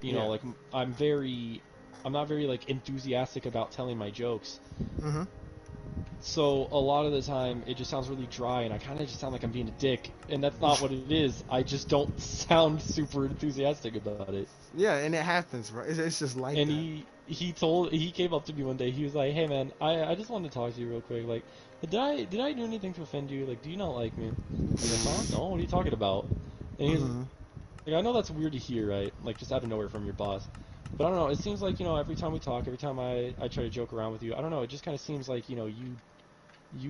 You know, Yeah. like I'm not very like enthusiastic about telling my jokes. Mhm. So a lot of the time it just sounds really dry and I kind of just sound like I'm being a dick and that's not what it is. I just don't sound super enthusiastic about it. Yeah, and it happens, bro. It's just like And that. he came up to me one day. He was like, "Hey man, I just wanted to talk to you real quick. Like, did I do anything to offend you? Like, do you not like me?" I was like, "Huh? No. What are you talking about?" And he's Mhm. like, "I know that's weird to hear, right? Like just out of nowhere from your boss. But I don't know. It seems like every time we talk, every time I try to joke around with you, I don't know. It just kind of seems like you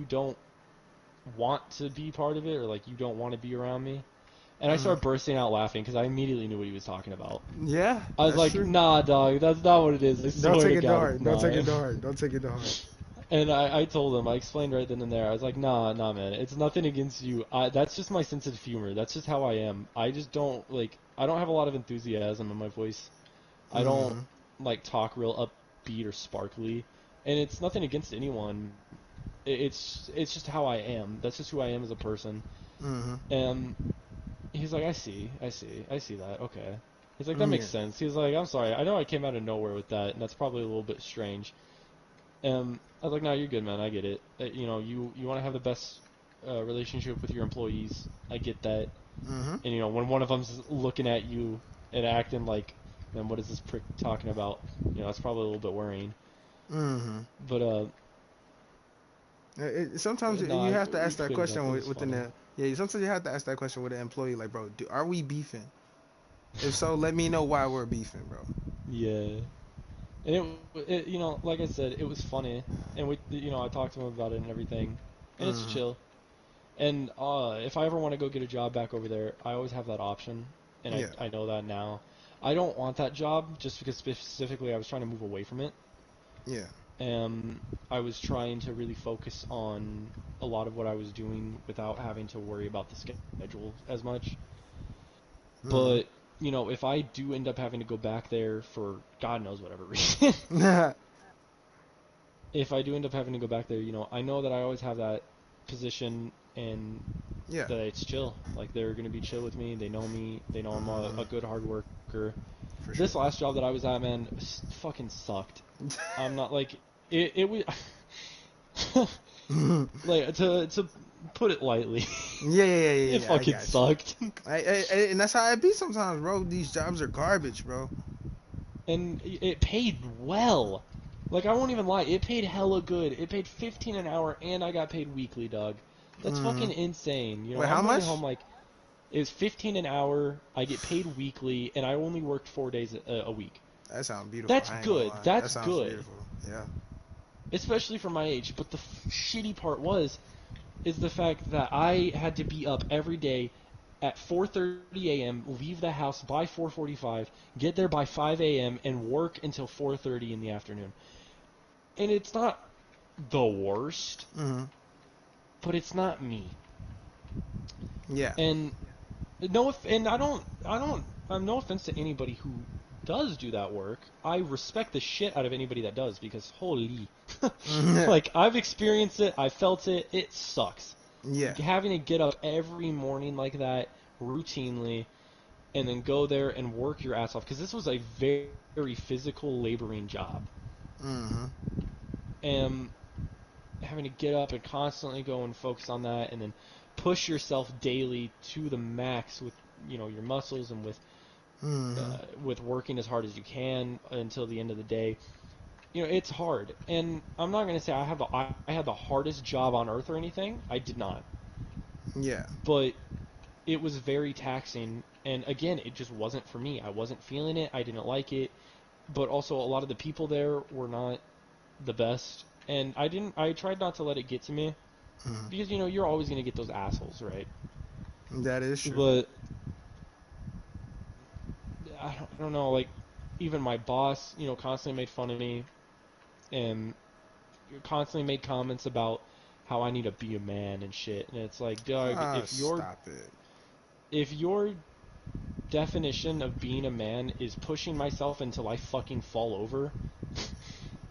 don't want to be part of it or like you don't want to be around me." And I Mhm. started bursting out laughing because I immediately knew what he was talking about. Yeah, I was that's like, true. "Nah, dog, that's not what it is. I Don't swear take to it to God, it's heart. Don't take not." it to heart. Don't take it to heart. And I told him, I explained right then and there. I was like, nah, man, it's nothing against you. That's just my sense of humor. That's just how I am. I just don't I don't have a lot of enthusiasm in my voice. I don't Mhm. like talk real upbeat or sparkly, and it's nothing against anyone. It's just how I am. That's just who I am as a person. Mhm. And he's like, I see that. Okay. He's like, that makes Yeah. sense. He's like, I'm sorry. I know I came out of nowhere with that, and that's probably a little bit strange. I was like, no, you're good, man. I get it. You want to have the best relationship with your employees. I get that. Mhm. And when one of them's looking at you and acting like, man, what is this prick talking about? That's probably a little bit worrying. Mhm. But Sometimes you nah, have to we ask that cleared it up. question It was within funny. the. Yeah, sometimes you have to ask that question with an employee, like, bro, are we beefing? If so, let me know why we're beefing, bro. Yeah. And like I said, it was funny, and I talked to him about it and everything, and it's Mhm. chill. And if I ever want to go get a job back over there, I always have that option, and I Yeah. I know that now. I don't want that job just because specifically I was trying to move away from it, Yeah. and I was trying to really focus on a lot of what I was doing without having to worry about the schedule as much. Mhm. But if I do end up having to go back there for God knows whatever reason, if I do end up having to go back there, I know that I always have that position and Yeah. that it's chill. Like they're gonna be chill with me. They know me. They know I'm a Mhm. good hard worker. For sure. This last job that I was at, man, fucking sucked. I'm not like it was like to put it lightly. Yeah, yeah, yeah, yeah, It yeah. I fucking got you. sucked. And that's how it be sometimes, bro. These jobs are garbage, bro. And it paid well. Like I won't even lie, it paid hella good. It paid 15 an hour, and I got paid weekly, dog. That's Hmm. fucking insane. Wait, how I'm bringing much? home like it was 15 an hour. I get paid weekly, and I only worked 4 days a week. That sounds beautiful. That's I ain't gonna good. lie. That That's sounds good, beautiful. Yeah. especially for my age. But the shitty part is the fact that I had to be up every day at 4:30 a.m., leave the house by 4:45, get there by 5 a.m., and work until 4:30 in the afternoon. And it's not the worst, Hmm. but it's not me. Yeah. And no, and I'm no offense to anybody who does do that work. I respect the shit out of anybody that does because holy, like I've experienced it, I felt it. It sucks Yeah. having to get up every morning like that routinely and then go there and work your ass off because this was a very physical laboring job Hmm. and having to get up and constantly go and focus on that and then push yourself daily to the max with your muscles and Hmm. with working as hard as you can until the end of the day. It's hard, and I'm not gonna say I had the hardest job on earth or anything. I did not, Yeah. but it was very taxing. And again, it just wasn't for me. I wasn't feeling it. I didn't like it. But also, a lot of the people there were not the best, and I tried not to let it get to me Hmm. because you're always gonna get those assholes, right? That is true. But I don't know, like even my boss, constantly made fun of me and constantly made comments about how I need to be a man and shit. And it's like, Doug, Ah, stop it. if your definition of being a man is pushing myself until I fucking fall over,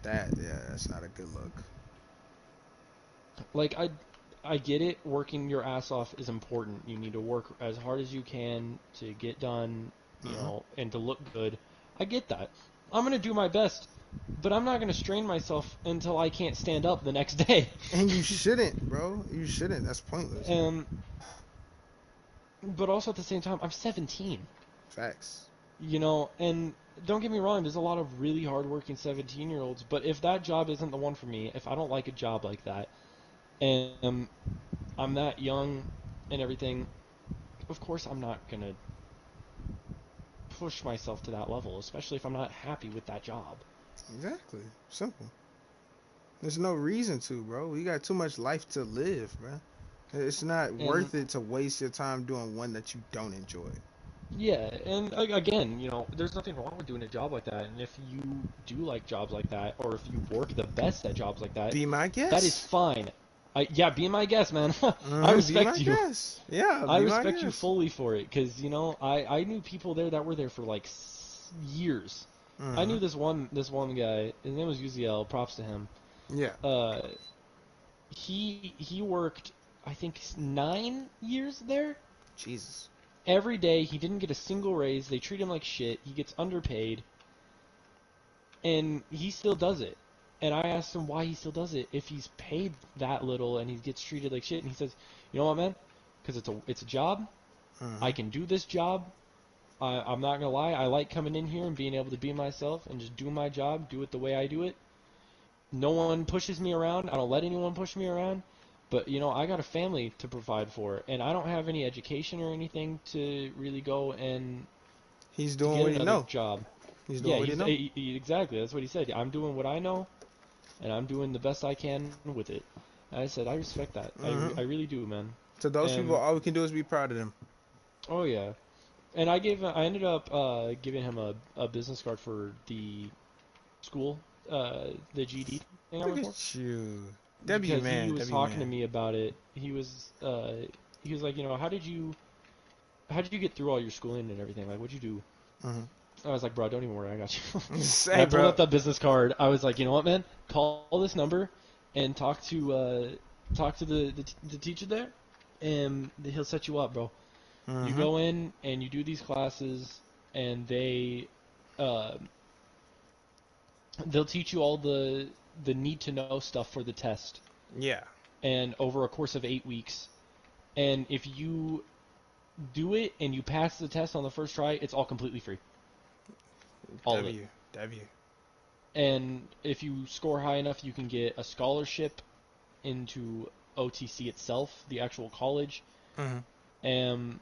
That's not a good look. like I get it, working your ass off is important. You need to work as hard as you can to get done, Hmm. and to look good. I get that. I'm gonna do my best, but I'm not gonna strain myself until I can't stand up the next day. And you shouldn't, bro. You shouldn't. That's pointless. Um, but also at the same time, I'm 17. Facts. And don't get me wrong, there's a lot of really hardworking 17-year-olds, but if that job isn't the one for me, if I don't like a job like that, and I'm that young and everything, of course I'm not gonna push myself to that level, especially if I'm not happy with that job. Exactly. Simple. There's no reason to, bro. We got too much life to live, bro. It's not And worth it to waste your time doing one that you don't enjoy. yeah, and again, there's nothing wrong with doing a job like that. And if you do like jobs like that, or if you work the best at jobs like that, Be my that is guest. fine. Yeah, be my guest, man. I Be my respect you. guest. Yeah, I be my respect you guest. fully for it, because I knew people there that were there for like years. I Hmm. knew this one guy. His name was UZL. Props to him. Yeah. Uh, he worked, I think, 9 years there. Jesus. Every day he didn't get a single raise. They treat him like shit. He gets underpaid, and he still does it. And I asked him why he still does it if he's paid that little and he gets treated like shit. And he says, "You know what, man? Because it's a job. I Hmm. can do this job. I'm not gonna lie. I like coming in here and being able to be myself and just do my job, do it the way I do it. No one pushes me around. I don't let anyone push me around. But I got a family to provide for, and I don't have any education or anything to really go and He's to doing get what he another know. job." He's doing Yeah, what he know. exactly. That's what he said. I'm doing what I know, and I'm doing the best I can with it. And I said I respect that. I Hmm. really do, man. To those people, And all we can do is be proud of them. oh yeah, and I ended up giving him a business card for the school, the GD thing I Look went for, at you. W because he man, was W talking to man. me about it. He was like, how did you get through all your schooling and everything? Like, what'd you do? Hmm. I was like, bro, don't even worry, I got you. And Say, I pulled bro. up that business card. I was like, you know what, man? Call this number and talk to the teacher there, and he'll set you up, bro. You Hmm. go in and you do these classes, and uh, they'll teach you all the need to know stuff for the test, Yeah. and over a course of 8 weeks. And if you do it and you pass the test on the first try, it's all completely free, all of it. W. W. And if you score high enough, you can get a scholarship into OTC itself, the actual college. Hmm. And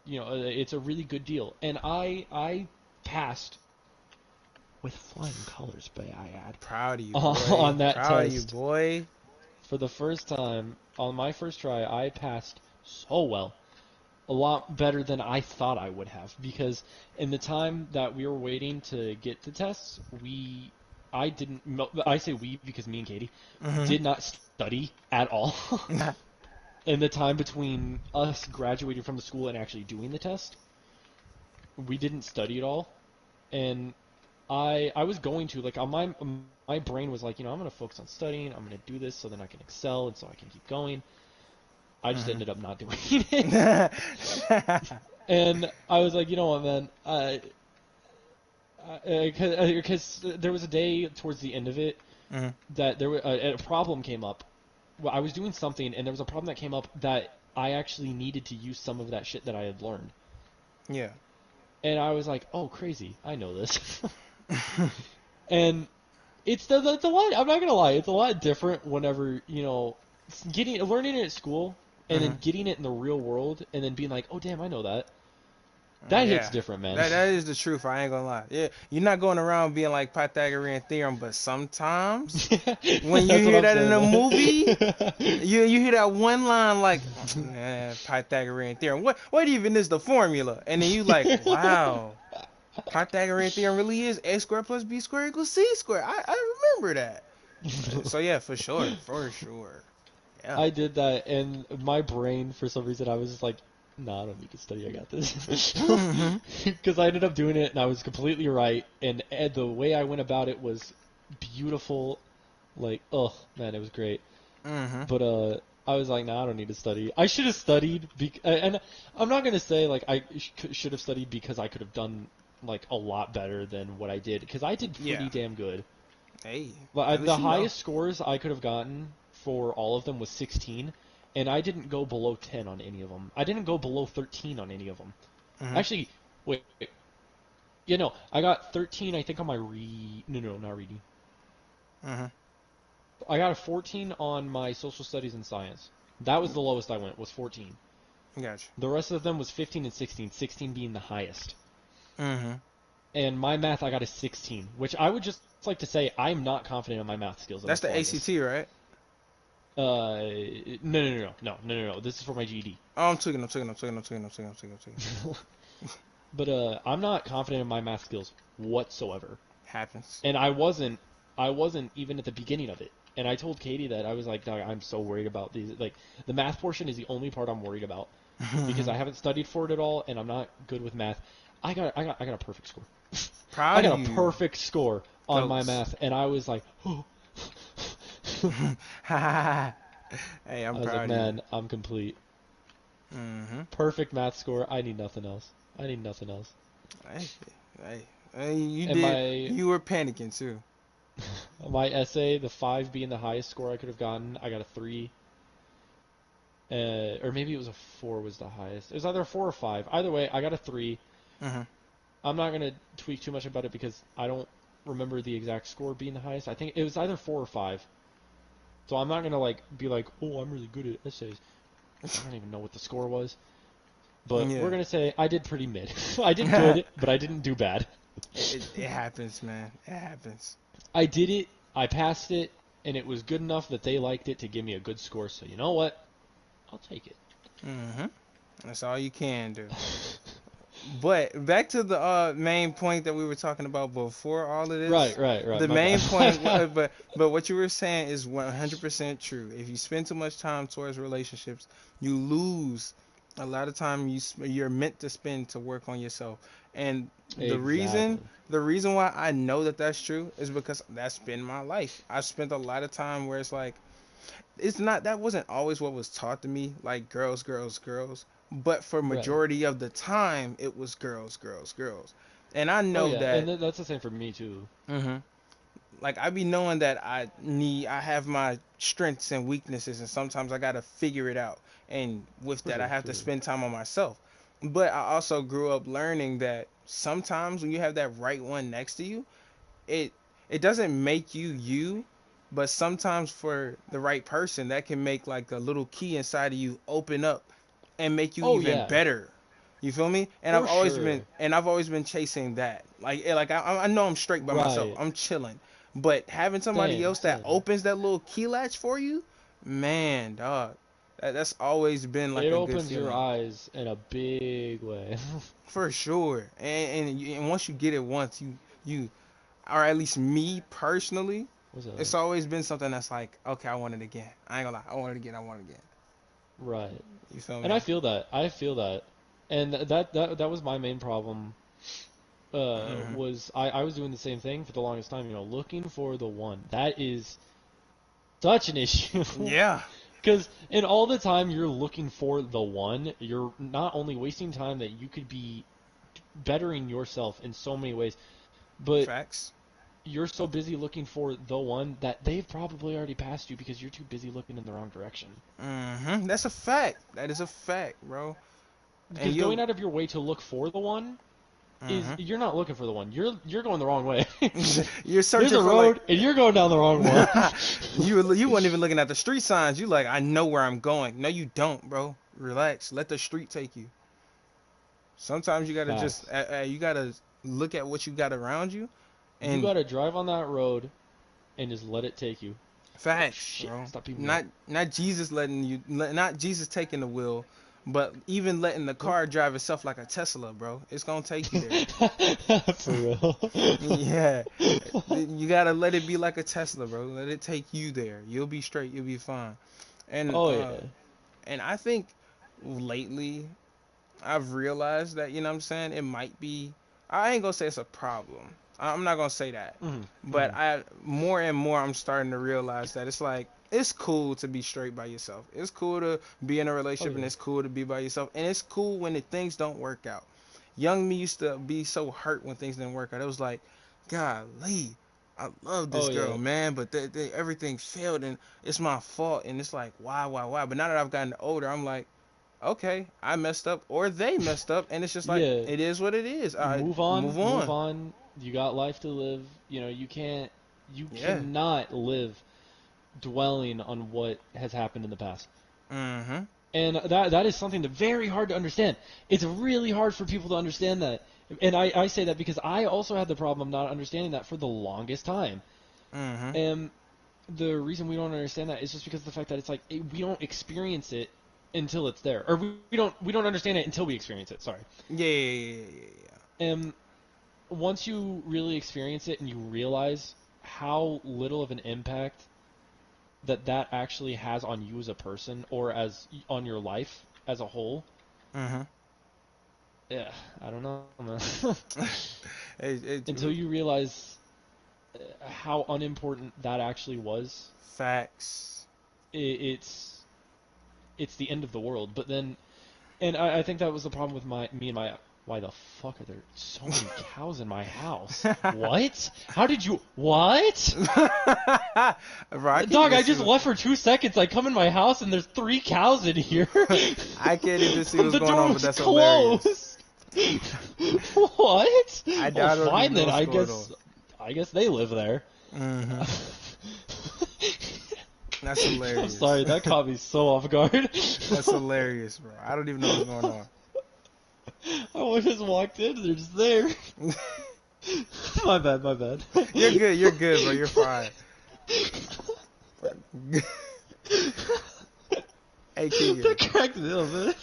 it's a really good deal. And I passed with flying colors, may I add, Proud of you, boy. on that Proud of you, test. boy. For the first time, on my first try, I passed so well. A lot better than I thought I would have, because in the time that we were waiting to get the tests, I didn't, I say we because me and Katie Hmm. did not study at all. In the time between us graduating from the school and actually doing the test, we didn't study at all. And I was going to, like, on my brain was like, I'm gonna focus on studying. I'm gonna do this so then I can excel and so I can keep going. I just Hmm. ended up not doing it. And I was like, you know what, man? Because there was a day towards the end of it Hmm. that a problem came up. Well, I was doing something, and there was a problem that came up that I actually needed to use some of that shit that I had learned. Yeah. And I was like, oh, crazy, I know this. And it's a lot. I'm not gonna lie, it's a lot different whenever learning it at school and Hmm. then getting it in the real world and then being like, oh damn, I know that. That hits Yeah. different, man. That is the truth. I ain't gonna lie. Yeah, you're not going around being like Pythagorean theorem, but sometimes when you That's what hear I'm that in saying, a man. movie, you hear that one line like Pythagorean theorem. What even is the formula? And then you like, wow, Pythagorean theorem really is a squared plus b squared equals c squared. I remember that. So yeah, for sure, for sure. Yeah. I did that, and my brain, for some reason, I was just like, "Nah, I don't need to study. I got this." Hmm. Because I ended up doing it, and I was completely right, and the way I went about it was beautiful. Like, oh man, it was great. Hmm. But I was like, "Nah, I don't need to study. I should have studied." And I'm not gonna say like I should have studied because I could have done like a lot better than what I did because I did Yeah. pretty damn good. Hey, at But least the you know. highest scores I could have gotten for all of them was 16, and I didn't go below 10 on any of them. I didn't go below 13 on any of them. Mhm. Actually, wait, I got 13. I think on my no, not reading. Mhm. I got a 14 on my social studies and science. That was the lowest I went, was 14. Gotcha. The rest of them was 15 and 16, 16 being the highest. Mhm. And my math, I got a 16, which I would just like to say I'm not confident in my math skills in the That's the slightest. ACT, right? No. This is for my GED. Oh, I'm tweaking. I'm tweaking. I'm tweaking. I'm tweaking. I'm tweaking. I'm tweaking. I'm tweaking. But I'm not confident in my math skills whatsoever. Happens. And I wasn't even at the beginning of it. And I told Katie that I was like, "Dog, I'm so worried about these. Like, the math portion is the only part I'm worried about because I haven't studied for it at all, and I'm not good with math. I got a perfect score. I Proud of got a you, perfect score on my goats. math, and I was like, oh. Hey, I'm I was like, proud of you. man, I'm complete. Mhm. Perfect math score. I need nothing else. I need nothing else. Hey, hey, you And did. You were panicking too. my essay, the 5 being the highest score I could have gotten, I got a 3. Or maybe it was a 4 was the highest. It was either a 4 or 5. Either way, I got a 3. Mhm. I'm not gonna tweak too much about it because I don't remember the exact score being the highest. I think it was either 4 or 5. So I'm not gonna like be like, oh, I'm really good at essays. I don't even know what the score was. But we're Yeah. gonna say I did pretty mid. I did good, but I didn't do bad. It happens, man. It happens. I did it, I passed it, and it was good enough that they liked it to give me a good score. So you know what? I'll take it. Mhm. That's all you can do. But back to the main point that we were talking about before all of this. Right. The My bad. main point, but what you were saying is 100% true. If you spend too much time towards relationships, you lose a lot of time you're meant to spend to work on yourself. And Exactly. the reason why I know that that's true is because that's been my life. I've spent a lot of time where it's like it's not that wasn't always what was taught to me, like girls, girls, girls. But for Right. majority of the time, it was girls, girls, girls. And I Oh know yeah, and that, that's the same for me too. hmm like I be knowing that I have my strengths and weaknesses, and sometimes I gotta figure it out. And with For that, I sure, have for to sure. spend time on myself. But I also grew up learning that sometimes when you have that right one next to you, it it doesn't make you you, but sometimes for the right person that can make like a little key inside of you open up and make you Oh even yeah, better. You feel me? for sure. And I've always been chasing that. I know I'm straight by myself. Right. I'm chilling. But having somebody Same, else that same. opens that little key latch for you, man, dog, that's always been like It a good opens your feeling. eyes in a big way. For sure. And once you get it once, you or at least me personally, What's it's up? always been something that's like, okay, I want it again. I ain't gonna lie, I want it again. I want it again. Right. You feel And I me? feel that. I feel that. And that was my main problem. Hmm. Was I was doing the same thing for the longest time. Looking for the one. That is such an issue. Yeah, Because in all the time you're looking for the one, you're not only wasting time that you could be bettering yourself in so many ways, but facts. you're so busy looking for the one that they've probably already passed you because you're too busy looking in the wrong direction. That's a fact. That is a fact, bro. And Because going you, out of your way to look for the one is hmm you're not looking for the one. You're going the wrong way. you're There's searching a for like, road and you're going down the wrong one. you weren't even looking at the street signs. You like, I know where I'm going. No, you don't, bro. Relax. Let the street take you. Sometimes you gotta just, Facts. you gotta look at what you got around you, You and gotta drive on that road and just let it take you. Oh facts, shit! bro. Stop beating me up. Not Jesus letting you, not Jesus taking the wheel, but even letting the Nope. car drive itself like a Tesla, bro. It's gonna take you there. For real. Yeah, you gotta let it be like a Tesla, bro. Let it take you there. You'll be straight. You'll be fine. And Oh yeah. and I think lately I've realized that you know what I'm saying it might be. I ain't gonna say it's a problem. I'm not gonna say that, Hmm. but Hmm. I more and more I'm starting to realize that it's like it's cool to be straight by yourself. It's cool to be in a Oh relationship, and yeah. it's cool to be by yourself, and it's cool when the things don't work out. young me used to be so hurt when things didn't work out. It was like, golly, I love this Oh girl, yeah, man, but everything failed and it's my fault. And it's like, why? But now that I've gotten older, I'm like, okay, I messed up or they messed up, and it's just like yeah. it is what it is. I Move move on, move on. on. You got life to live. You know, you Yeah. cannot live dwelling on what has happened in the past. Mm-hmm. And that is something that's very hard to understand. It's really hard for people to understand that. And I say that because I also had the problem of not understanding that for the longest time. Mm-hmm. And the reason we don't understand that is just because of the fact that it's like we don't experience it until it's there, or we don't understand it until we experience it. Sorry. Yeah, yeah, yeah, yeah, yeah. And once you really experience it and you realize how little of an impact that actually has on you as a person or as on your life as a whole, Mm-hmm. yeah, I don't know, man. It, Until you realize how unimportant that actually was, facts. it's it's the end of the world. But then, and I think that was the problem with me and my. Why the fuck are there so many cows in my house? What? How did you? What? Bro, I can't Dog, even I see just left for 2 seconds. I come in my house and there's 3 cows in here. I can't even see what's The going door on, but was that's hilarious. closed. What? I Oh, don't even fine know then. what's I going on. guess. I guess they live there. Mm-hmm. That's I'm hilarious. sorry, that caught me so off guard. That's hilarious, bro. I don't even know what's going on. I just walked in, they're just there. My bad, my bad. You're good. You're good, bro. You're fine. Hey, That Keegan. cracked me up, man.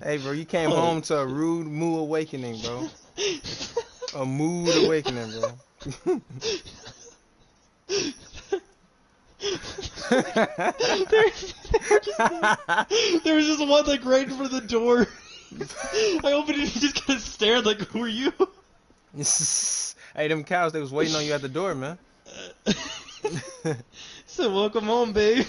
Hey, bro. You came What? home to a rude mood awakening, bro. A mood awakening, bro. There was just one like right in front of the door. I opened it and he just kind of stared like, who are you? Hey, them cows, they was waiting on you at the door, man. So welcome home, babe.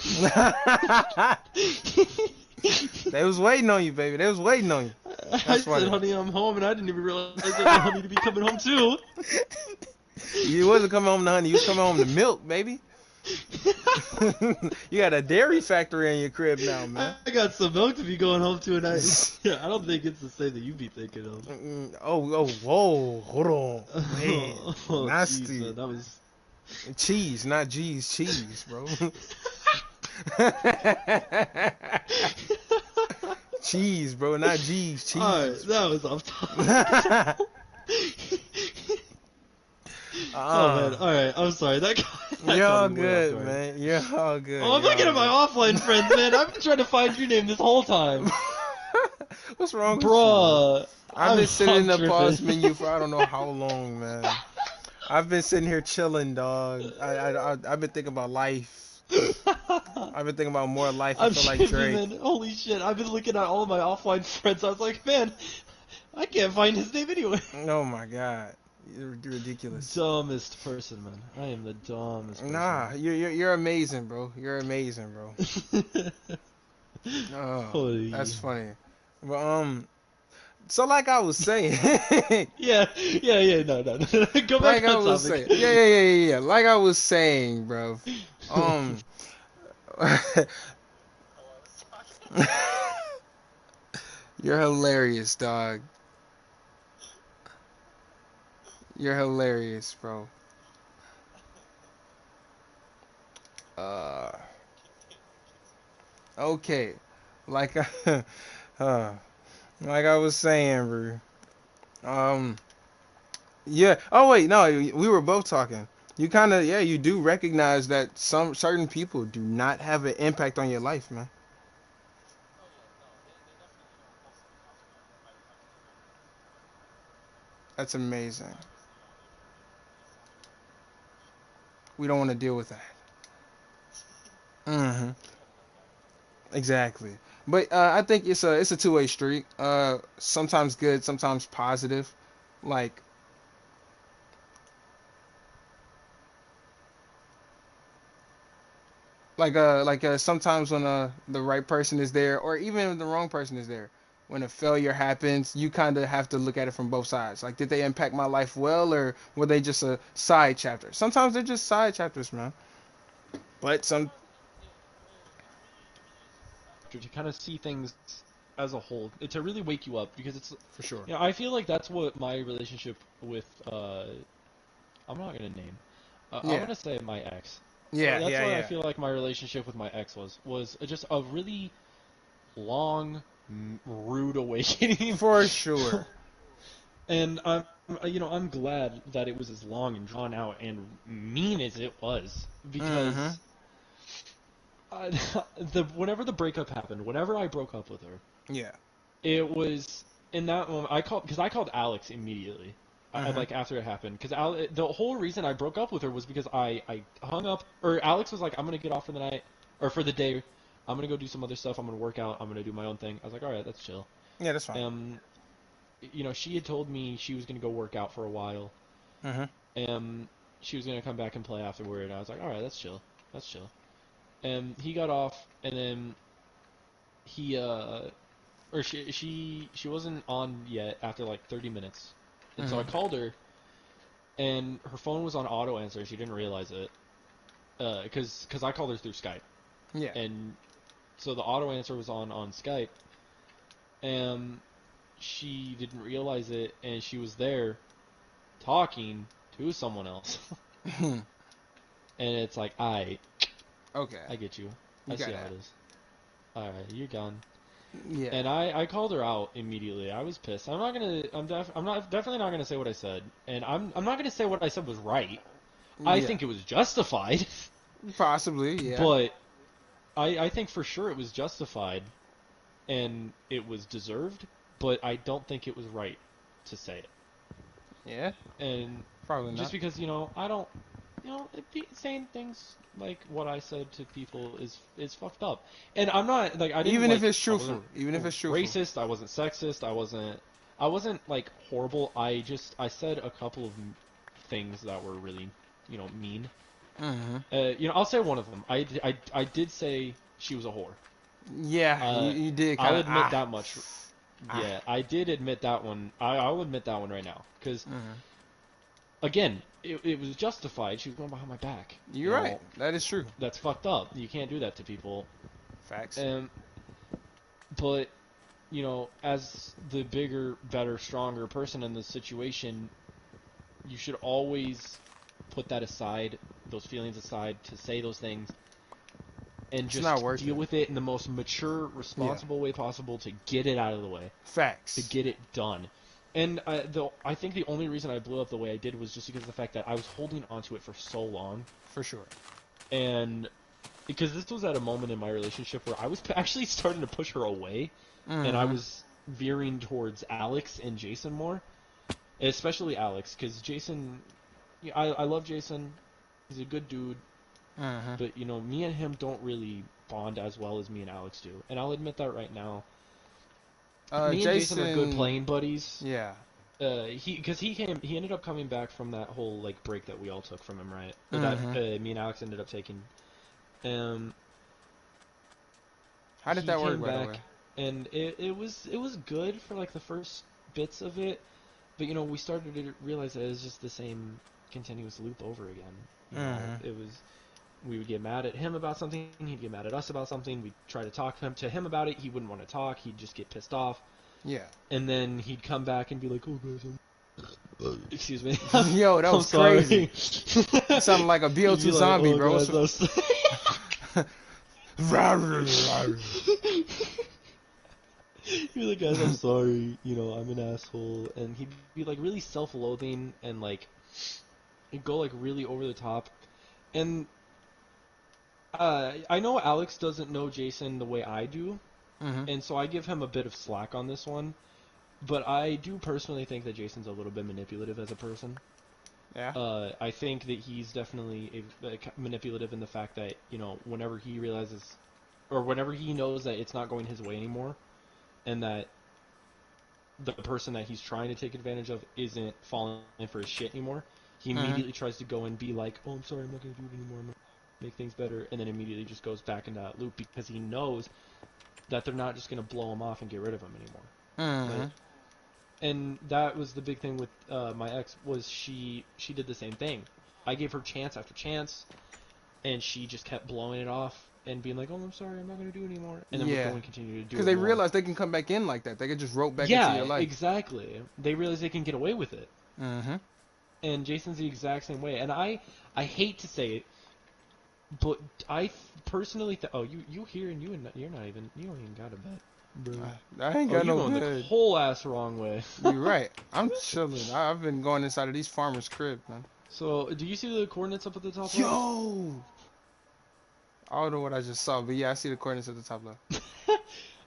They was waiting on you, baby. They was waiting on you. I That's said, funny. honey, I'm home, and I didn't even realize that the honey to be coming home too. You wasn't coming home to honey. You was coming home to milk, baby. You got a dairy factory in your crib now, man. I got some milk to be going home to, and I don't think it's the same that you be thinking of. Whoa, hold on, man, Oh, jeez, nasty. man, that was. Cheese, not G's, cheese, bro. Cheese, bro, not G's, Alright, cheese. that was off topic. Oh man, alright, I'm sorry. That You're caught all me way off good, guard. man. You're all good. Oh, I'm You're looking all at my good. offline friends, man. I've been trying to find your name this whole time. What's wrong with you, bro? Bruh, I've been sitting in I'm the pause tripping. menu for I don't know how long, man. I've been sitting here chilling, dog. I've been thinking about life. I've been thinking about more life. I I'm feel like tripping, Drake. man. Holy shit, I've been looking at all of my offline friends. I was like, man, I can't find his name anywhere. Oh my god, you're ridiculous. Dumbest person, man. I am the dumbest Nah, person. you're amazing, bro. You're amazing, bro. Oh, that's Holy. funny. But so like I was saying, Yeah, no. Go like back I on was topic. saying, yeah. Like I was saying, bro. Um, you're hilarious, dog. You're hilarious, bro. Uh, okay, like uh, like I was saying, bro. Um, yeah. Oh wait, no, we were both talking. You kind of, yeah, you do recognize that some certain people do not have an impact on your life, man. That's amazing. We don't want to deal with that. Hmm. Exactly. But I think it's a two-way street. Sometimes good, sometimes positive. Like, sometimes when the right person is there, or even if the wrong person is there, when a failure happens, you kind of have to look at it from both sides. Like, did they impact my life well, or were they just a side chapter? Sometimes they're just side chapters, man. But some, to kind of see things as a whole, to really wake you up because it's, for sure. I feel like that's what my relationship with I'm not gonna name. I'm Yeah, gonna say my ex. yeah, That's yeah, what I yeah. feel like my relationship with my ex was just a really long, rude awakening. For sure. And I'm glad that it was as long and drawn out and mean as it was Mm-hmm. because uh, the whenever the breakup happened, whenever I broke up with her, Yeah. it was in that moment I called Alex immediately. Mm-hmm. Like after it happened, because the whole reason I broke up with her was because I hung up, or Alex was like, I'm gonna get off for the night or for the day, I'm gonna go do some other stuff, I'm gonna work out, I'm gonna do my own thing. I was like, all right, that's chill. Yeah, that's fine. Um, she had told me she was gonna go work out for a while. Mm-hmm. She was gonna come back and play afterward. And I was like, all right, that's chill, that's chill. And he got off, and then he or she wasn't on yet after like 30 minutes, and so I Mm-hmm. called her, and her phone was on auto answer. She didn't realize it, because I called her through Skype, Yeah. and so the auto answer was on Skype, and she didn't realize it, and she was there talking to someone else, and it's like Okay. I get you, You I got see how it that. is. All right, you're gone. Yeah. And I called her out immediately. I was pissed. I'm not definitely not gonna say what I said, and I'm not gonna say what I said was right. I Yeah. think it was justified, Possibly. Yeah. but I think for sure it was justified and it was deserved, but I don't think it was right to say it. Yeah. And Probably just not. because I don't, saying things like what I said to people is fucked up. And I'm not like Even if it's I wasn't truthful. Even if it's truthful. racist, I wasn't sexist, I wasn't like horrible. I said a couple of things that were really mean. Mm-hmm. I'll say one of them. I did say she was a whore. Yeah. You, Uh, you did I'll kind of admit that much. ah. Yeah, I did admit that one. I'll admit that one right now because Mm-hmm. again, it was justified. She was going behind my back. You're right. That is true. That's fucked up. You can't do that to people. Facts. Um, but as the bigger, better, stronger person in the situation, you should always put that aside, those feelings aside, to say those things and It's not just worth deal it. with it in the most mature, Yeah. responsible way possible to get it out of the way, to Facts. get it done. And I think the only reason I blew up the way I did was just because of the fact that I was holding onto it for so long, For sure. and because this was at a moment in my relationship where I was actually starting to push her away, and I Mm-hmm. was veering towards Alex and Jason more, especially Alex, because Jason, I love Jason, he's a good dude, Mm-hmm. but me and him don't really bond as well as me and Alex do, and I'll admit that right now. Me and Jason are good Jason. playing buddies. Yeah. Because he ended up coming back from that whole like break that we all took from him, right? Or that Mm-hmm. me and Alex ended up taking. Um, How did he that work, came by the way? back, and it was good for like the first bits of it, but we started to realize that it was just the same continuous loop over again. Mm-hmm. It was we would get mad at him about something, he'd get mad at us about something, we'd try to talk to him about it, he wouldn't want to talk, he'd just get pissed off, Yeah. and then he'd come back and be like, "Oh guys, excuse me, Yo, that I'm was crazy. sorry." You sounded like a He'd BO2 be like, zombie, "Oh bro. guys, I'm sorry." He'd be like, "Guys, I'm sorry. I'm an asshole," and he'd be like really self-loathing and like he'd go like really over the top. And I know Alex doesn't know Jason the way I do, Mm-hmm. and so I give him a bit of slack on this one. But I do personally think that Jason's a little bit manipulative as a person. Yeah. I think that he's definitely manipulative in the fact that whenever he realizes, or whenever he knows that it's not going his way anymore, and that the person that he's trying to take advantage of isn't falling for his shit anymore, he Mm-hmm. immediately tries to go and be like, "Oh, I'm sorry, I'm not gonna do it anymore." make things better, and then immediately just goes back into that loop because he knows that they're not just going to blow him off and get rid of him anymore. Mm-hmm. And that was the big thing with my ex, was she did the same thing. I gave her chance after chance, and she just kept blowing it off and being like, "Oh, I'm sorry, I'm not going to do it anymore," and then would go Yeah. and continue to do Because it they more. realize they can come back in like that. They can just rope back into Yeah, your life. exactly. They realize they can get away with it. Mm-hmm. And Jason's the exact same way. And I hate to say it, but I personally oh, you here and you're not even, you don't even got a bet, bro. I ain't Oh, got you no going the bed. whole ass wrong way. You're right. I'm chilling. I've been going inside of these farmers' crib, man. So, do you see the coordinates up at the top left? Yo! I don't know what I just saw, but yeah, I see the coordinates at the top left.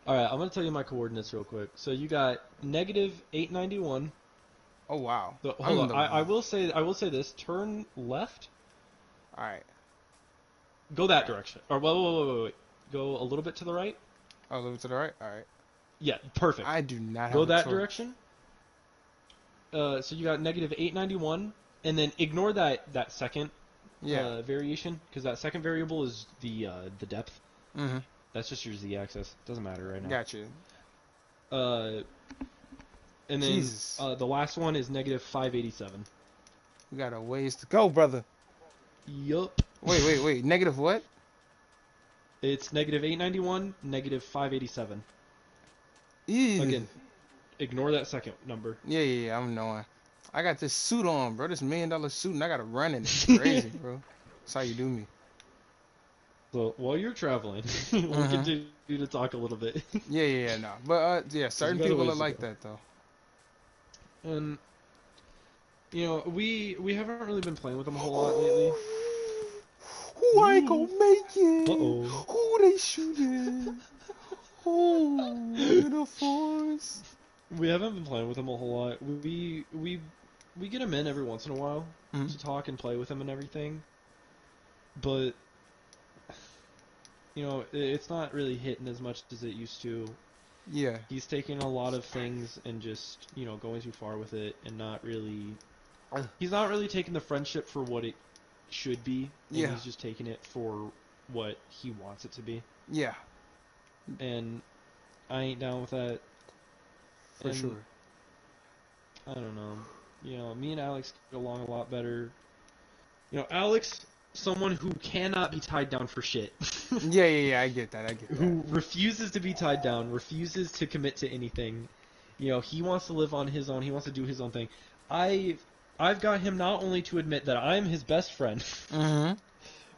Alright, I'm going to tell you my coordinates real quick. So, you got negative 891. Oh wow. So, I'm hold in on. the. I will say this. Turn left. All right. Go that direction. Or, wait. Go a little bit to the right. Oh, a little bit to the right. All right. Yeah, perfect. I do not Go have a that torch. direction. So you got negative 891, and then ignore that second variation, because that second variable is the depth. Mm-hmm. That's just your z-axis. Doesn't matter right now. Gotcha. And then Jesus. the last one is negative 587. We got a ways to go, brother. Yup. Wait. Negative what? It's negative 891, negative 587. Ew. Again, ignore that second number. Yeah. I'm knowing. I got this suit on, bro. This $1 million suit, and I gotta run in it. It's crazy, bro. That's how you do me. So while you're traveling, we'll continue to talk a little bit. Yeah, no. But yeah, certain got a people ways are to like go. that though. And you know, we haven't really been playing with them a whole lot lately. Who ain't gonna make it? Uh-oh. Who they shooting? Oh, the force. We haven't been playing with them a whole lot. We get them in every once in a while to talk and play with them and everything. But you know, it's not really hitting as much as it used to. Yeah. He's taking a lot of things and just, you know, going too far with it and not really. He's not really taking the friendship for what it should be. And Yeah. he's just taking it for what he wants it to be. Yeah. And I ain't down with that. For sure. I don't know. You know, me and Alex get along a lot better. You know, Alex, someone who cannot be tied down for shit. Yeah. I get that. Who refuses to be tied down, refuses to commit to anything. You know, he wants to live on his own. He wants to do his own thing. I've got him not only to admit that I'm his best friend,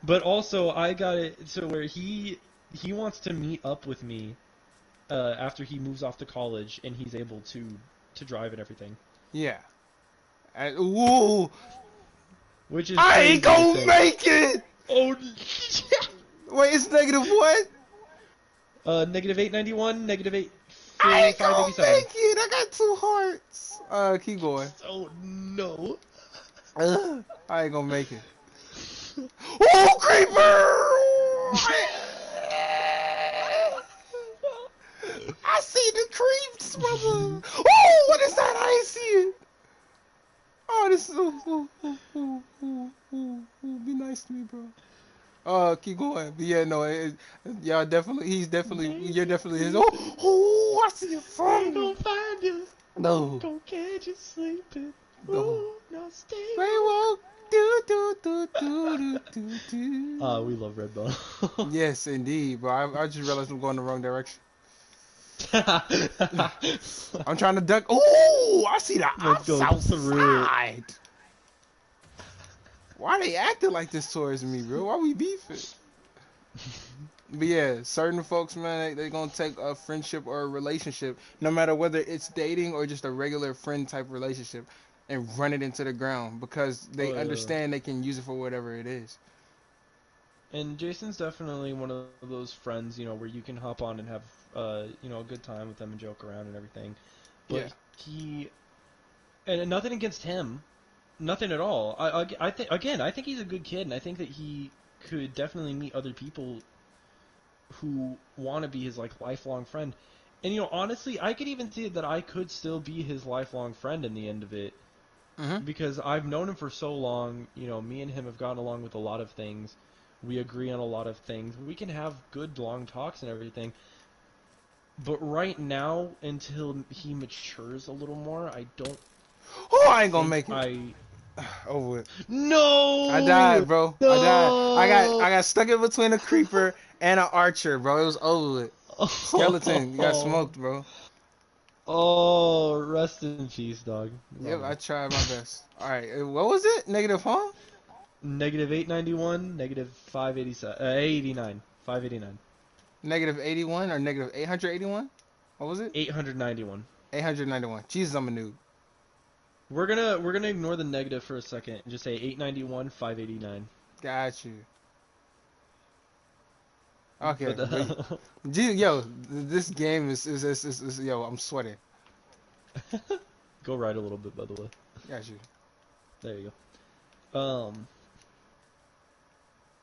but also I got it so where he wants to meet up with me after he moves off to college and he's able to drive and everything. Yeah. Whoa. Which is I crazy ain't to gonna think. make it. Oh. Wait, it's negative what? Negative 891, negative 8. I ain't gonna 587. make it. I got 2 hearts. Keep going. Oh no. I ain't gonna make it. Oh, creeper! I see the creeps, brother. Oh, what is that? I ain't see it. Oh, this is. Be nice to me, bro. Keep going. But yeah, no, y'all definitely. You're definitely his. Oh, I see it from. Don't find you. No. Don't catch you sleeping. No. Ooh, no, stay. We won't do. We love Red Bone. Yes, indeed, bro. I just realized I'm going the wrong direction. I'm trying to duck. Oh, I see the Let's go south through it. side. Why they acting like this towards me, bro? Why we beefing? But yeah, certain folks, man, they gonna take a friendship or a relationship, no matter whether it's dating or just a regular friend type relationship, and run it into the ground because they understand they can use it for whatever it is. And Jason's definitely one of those friends, you know, where you can hop on and have, you know, a good time with them and joke around and everything. But and nothing against him, nothing at all. I think he's a good kid, and I think that he could definitely meet other people who want to be his like lifelong friend. And you know, honestly, I could even see that I could still be his lifelong friend in the end of it, because I've known him for so long. You know, me and him have gotten along with a lot of things. We agree on a lot of things. We can have good long talks and everything. But right now, until he matures a little more, I don't Oh, I ain't gonna think make it. I. Over with. I No! died, bro. I died. No! I got stuck in between a creeper and an archer, bro. It was over with. Skeleton, you got smoked, bro. Oh, rest in peace, dog. Yep, I Bummer. tried my best. All right, what was it? Negative, huh? Negative 891, negative 587, 89, 589, Negative 81 or negative 881? What was it? 891. 891. Jesus, I'm a noob. We're gonna ignore the negative for a second and just say 891, 589. Got you. Okay, But but Jesus, yo, this game is yo, I'm sweating. go right a little bit, by the way. Got you. There you go.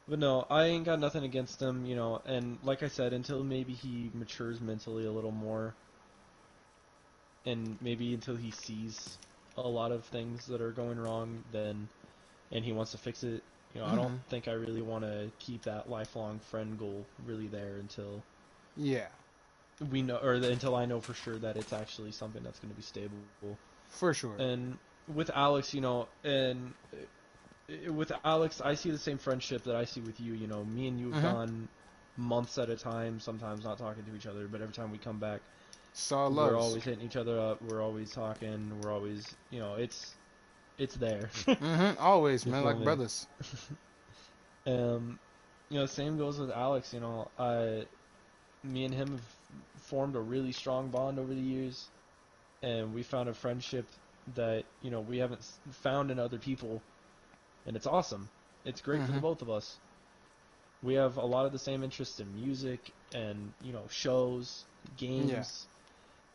But no, I ain't got nothing against him, and like I said, until maybe he matures mentally a little more, and maybe until he sees a lot of things that are going wrong, and he wants to fix it. I don't Hmm. think I really want to keep that lifelong friend goal really there until Yeah, we know, or until I know for sure that it's actually something that's going to be stable. for sure. And with Alex, and with Alex, I see the same friendship that I see with you. Me and you have Hmm. gone months at a time, sometimes not talking to each other, but every time we come back, Saw we're loves. always hitting each other up. We're always talking. We're always, it's there. Hmm. Always, You man, feel like me? brothers. Um, same goes with Alex. Me and him have formed a really strong bond over the years, and we found a friendship that we haven't found in other people, and it's awesome. It's great for the Hmm. both of us. We have a lot of the same interests in music and shows, Yeah. games,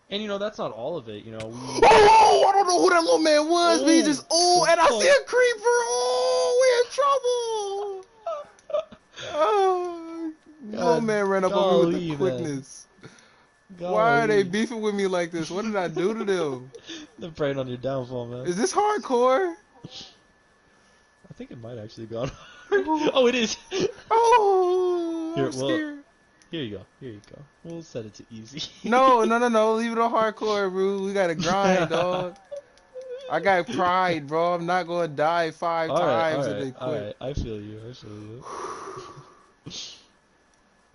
and that's not all of it. We Oh, I don't know who that little man was, but he oh just and I see fuck. a creeper. Oh, we in trouble. Oh, little God, man ran up on me with the golly, man, quickness. Why are they golly. beefing with me like this? What did I do to them? They're preying on your downfall, man. Is this hardcore? I think it might actually be on hard. Oh, Oh, it is. oh, Here, I'm well, scared. here you go. Here you go. We'll set it to easy. No, no, no, no. Leave it on hardcore, bro. We gotta grind, dog. I got pride, bro. I'm not gonna die five All right, all times and right, then all quit. right. I feel you. I feel you.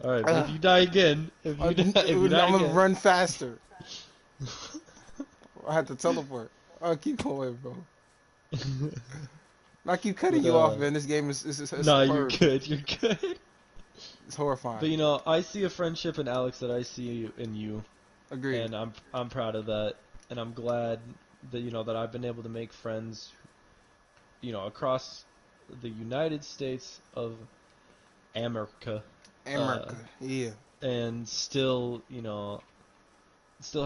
All right, but if Ugh. you die again, if you I'm die gonna again, run faster. I have to teleport. Oh, keep going, bro. I keep cutting but you off, man. This game is nah, you're superb. good. You're good. It's horrifying. But I see a friendship in Alex that I see in you, Agreed. and I'm proud of that, and I'm glad that that I've been able to make friends, across the United States of America, uh, America. Yeah. and still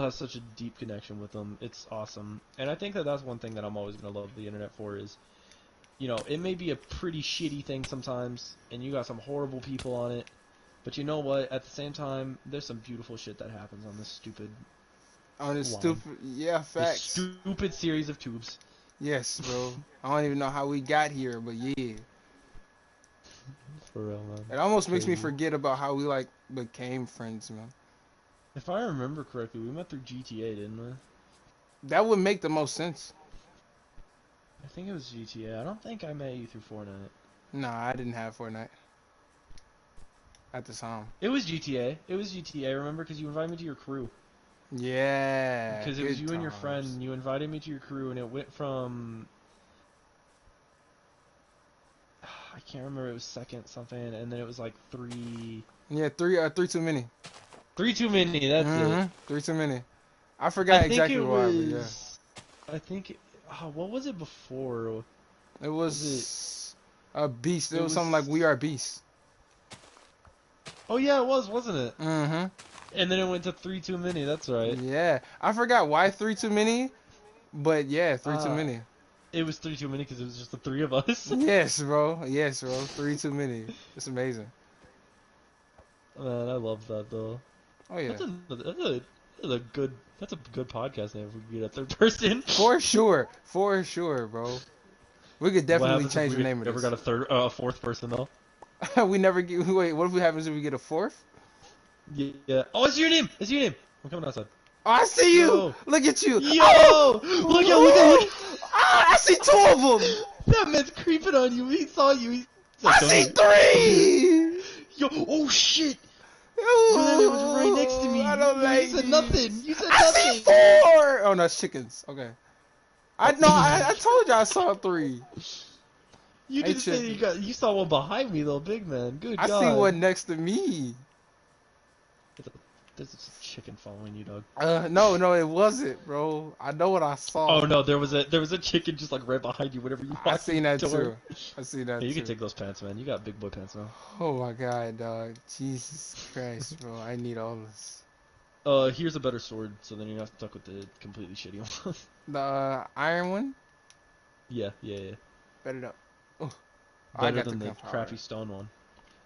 have such a deep connection with them. It's awesome, and I think that that's one thing that I'm always gonna love the internet for is, it may be a pretty shitty thing sometimes, and you got some horrible people on it, but you know what? At the same time, there's some beautiful shit that happens on this stupid On this line, stupid. Yeah, this facts. stupid series of tubes. Yes, bro. I don't even know how we got here, but yeah. For real, man. It almost makes me Crazy. forget about how we like became friends, man. If I remember correctly, we met through GTA, didn't we? That would make the most sense. I think it was GTA. I don't think I met you through Fortnite. Nah, I didn't have Fortnite at the time. It was GTA. It was GTA. Remember, because you invited me to your crew. Yeah, Because it was good you and your friend, times. and you invited me to your crew, and it went from I can't remember. It was second something, and then it was like Yeah, three too many. three too many. That's it. Three too many. I I forgot think exactly it why, but yeah, was. I think. What was it before? it Was it? was a beast. It It was something like was. We Are Beast. Oh yeah, it was, wasn't it? Mm-hmm. And then it went to three too many. That's right. Yeah, I forgot why three too many, but yeah, three too Uh, many. it was three too many because it was just the three of us. Yes, bro. Yes, bro. Three too many. It's amazing. Man, I love that though. Oh yeah. That's a good podcast name if we could get a third person. For sure. For sure, bro. We could What definitely happens if change the we name of ever this. got a fourth person though? We never get. Wait, what if we happens if we get a fourth? Yeah. Oh, it's your name. It's your name. I'm coming outside. Oh, I see you. Yo. Look at you. Yo. Oh, Look at. ah, I see two of them. That man's creeping on you. He saw you. He's like, I come see here. three. Yo. Oh shit. Yo, that man was right next to Ooh, me. I don't Yo, you like said these. nothing. You said I see nothing. four. Oh no, it's chickens. Okay. I know. Oh. I told you I saw three. You Hey, didn't say chicken. you saw one behind me though, big man. Good I see God. one next to me. There's a chicken following you, dog. No, it wasn't, bro. I know what I Oh saw. no, there was a chicken just like right behind you whenever you I walked in seen that the door. too. I seen that Hey, you too. can take those pants, man. You got big boy pants now. Oh my god, dog. Jesus Christ, bro. I need all this. Here's a better sword, so then you're not stuck with the completely shitty one. The iron one? Yeah. Better not. Oh, I Better got the than the gunpowder. crappy stone one.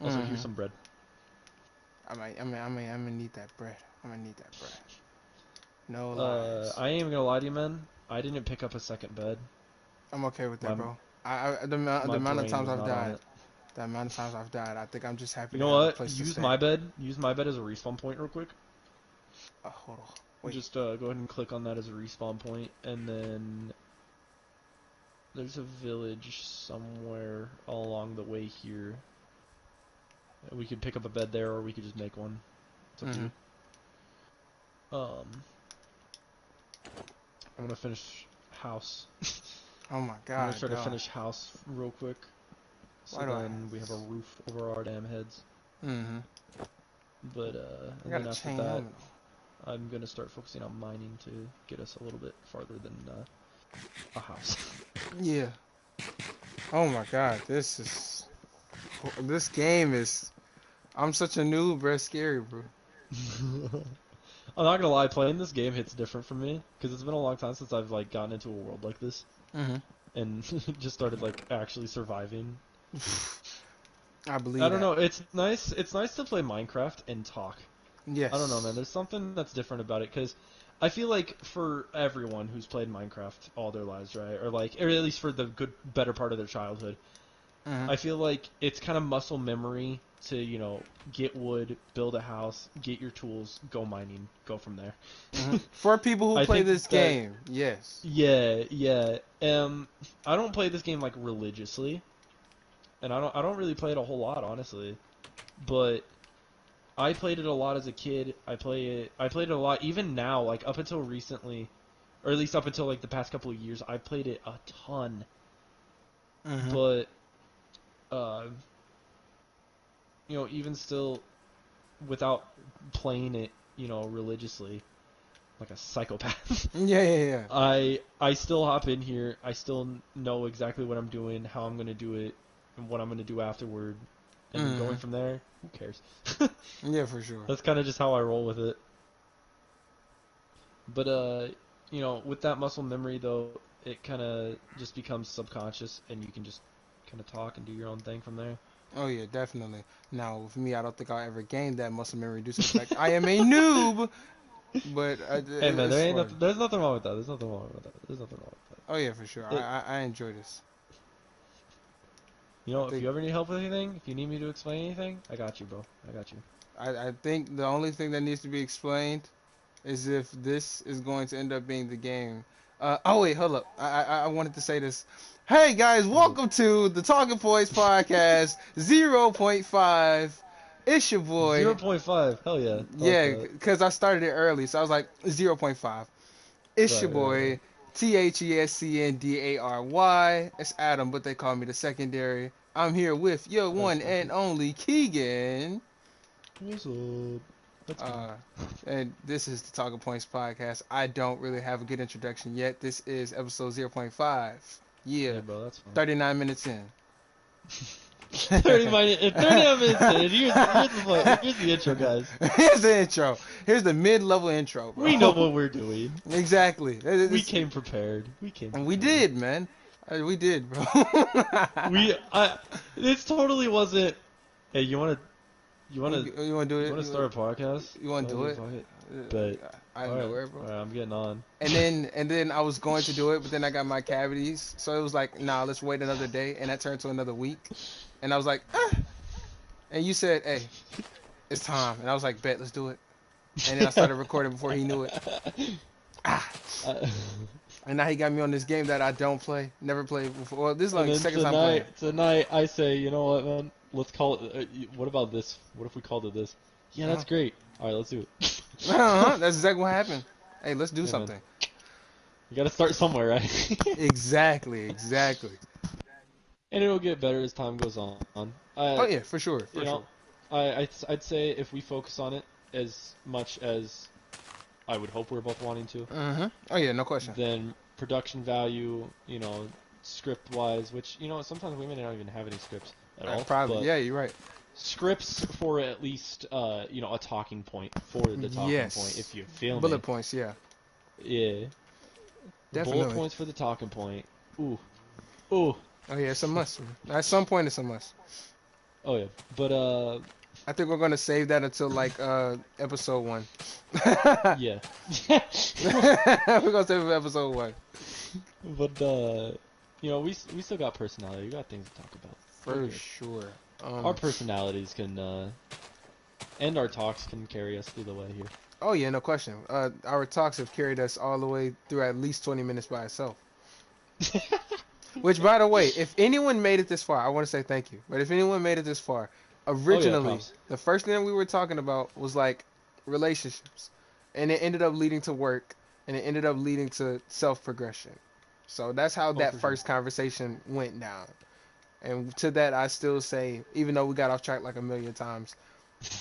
Also, here's some bread. I'm gonna need that bread. I'm gonna need that bread. No lies. I ain't even gonna lie to you, man. I didn't pick up a second bed. I'm okay with that, My, bro. The my amount of brain times was I've not on died. it. The amount of times I've died, I think I'm just happy You to know have a what? place to Use stay. my bed. Use my bed as a respawn point real quick. Hold on. Wait. Just go ahead and click on that as a respawn point, and then there's a village somewhere along the way here. We could pick up a bed there, or we could just make one. It's up to you. I'm gonna finish house. Oh my god. I'm gonna try to dog. finish house real quick, so Why do I- then we have a roof over our damn heads. But I and got then a after chain that, helmet. I'm gonna start focusing on mining to get us a little bit farther than a house. Yeah. Oh my god, this game is. I'm such a noob, bro. It's scary, bro. I'm not gonna lie, playing this game hits different for me because it's been a long time since I've like gotten into a world like this and just started like actually surviving. I believe. I don't know. It's nice. It's nice to play Minecraft and talk. Yes. I don't know, man. There's something that's different about it because I feel like for everyone who's played Minecraft all their lives, right, or at least for the better part of their childhood, I feel like it's kind of muscle memory to get wood, build a house, get your tools, go mining, go from there. For people who I play think this that- game, yes. Yeah. I don't play this game like religiously, and I don't really play it a whole lot, honestly, but I played it a lot as a kid. I played it a lot even now, like up until recently, or at least up until like the past couple of years. I played it a ton, but even still, without playing it, religiously, like a psychopath. Yeah. I still hop in here. I still know exactly what I'm doing, how I'm gonna do it, and what I'm gonna do afterward, and then going from there. Who cares? Yeah, for sure. That's kind of just how I roll with it. But with that muscle memory though, it kind of just becomes subconscious, and you can just kind of talk and do your own thing from there. Oh yeah, definitely. Now with me, I don't think I'll ever gain that muscle memory due to the fact I am a noob. But Hey man, there's nothing wrong with that. There's nothing wrong with that. Oh yeah, for sure. I enjoy this. If you ever need help with anything, if you need me to explain anything, I got you, bro. I got you. I think the only thing that needs to be explained is if this is going to end up being the game. Oh wait, hold up. I wanted to say this. Hey guys, welcome to the Talking Points Podcast 0.5. It's your boy. 0.5. Hell yeah. Yeah, because I started it early, so I was like 0.5. It's your boy. Right. THESCNDARY. It's Adam, but they call me the secondary. I'm here with your one and only Keegan. What's up? That's And this is the Talking Points Podcast. I don't really have a good introduction yet. This is episode 0.5. Yeah, bro, that's fine. 39 minutes in. 39 minutes in. Here's the intro, guys. Here's the intro. Here's the mid-level intro, bro. We know what we're doing. Exactly. We came prepared. We did, man. We did, bro. This totally wasn't. Hey, you want to do it? You want to start a podcast? You want to do it? But I know where, bro. All right, I'm getting on. And then I was going to do it, but then I got my cavities, so it was like, nah, let's wait another day, and that turned to another week, and I was like, and you said, "Hey, it's time," and I was like, "Bet, let's do it." And then I started recording before he knew it. Ah, Uh, and now he got me on this game that I don't play, never played before. Well, this is and like then second time playing it. tonight I say, you know what, man? Let's call it. What about this? What if we called it this? Yeah, Uh-huh. that's great. All right, let's do it. Uh-huh. That's exactly what happened. Hey, let's do Hey, man, something. you got to start somewhere, right? Exactly, exactly. And it'll get better as time goes on. Oh yeah, for sure, You for know, sure. I'd say if we focus on it as much as I would hope we're both wanting to, Mm-hmm. Oh yeah, no question. then production value, script wise, which sometimes we may not even have any scripts at all, Probably. but Yeah, you're right. scripts for at least a talking point for the talking point, if Yes. you feel Bullet me. points. Yeah, Yeah, bullet definitely. points for the talking point. Ooh, ooh. Oh yeah, it's a must. At some point, it's a must. Oh yeah, but I think we're gonna save that until like episode 1. yeah. We're gonna save it for episode 1 But we still got personality. We got things to talk about. We're for good. sure. Our personalities can and our talks can carry us through the way here. Oh yeah, no question. Our talks have carried us all the way through at least 20 minutes by itself. Which, by the way, if anyone made it this far, I want to say thank you. But if anyone made it this far, Oh yeah, originally, props. the first thing we were talking about was like relationships. And it ended up leading to work. And it ended up leading to self progression. So that's how Oh, that for sure. first conversation went down. And to that, I still say, even though we got off track like a million times,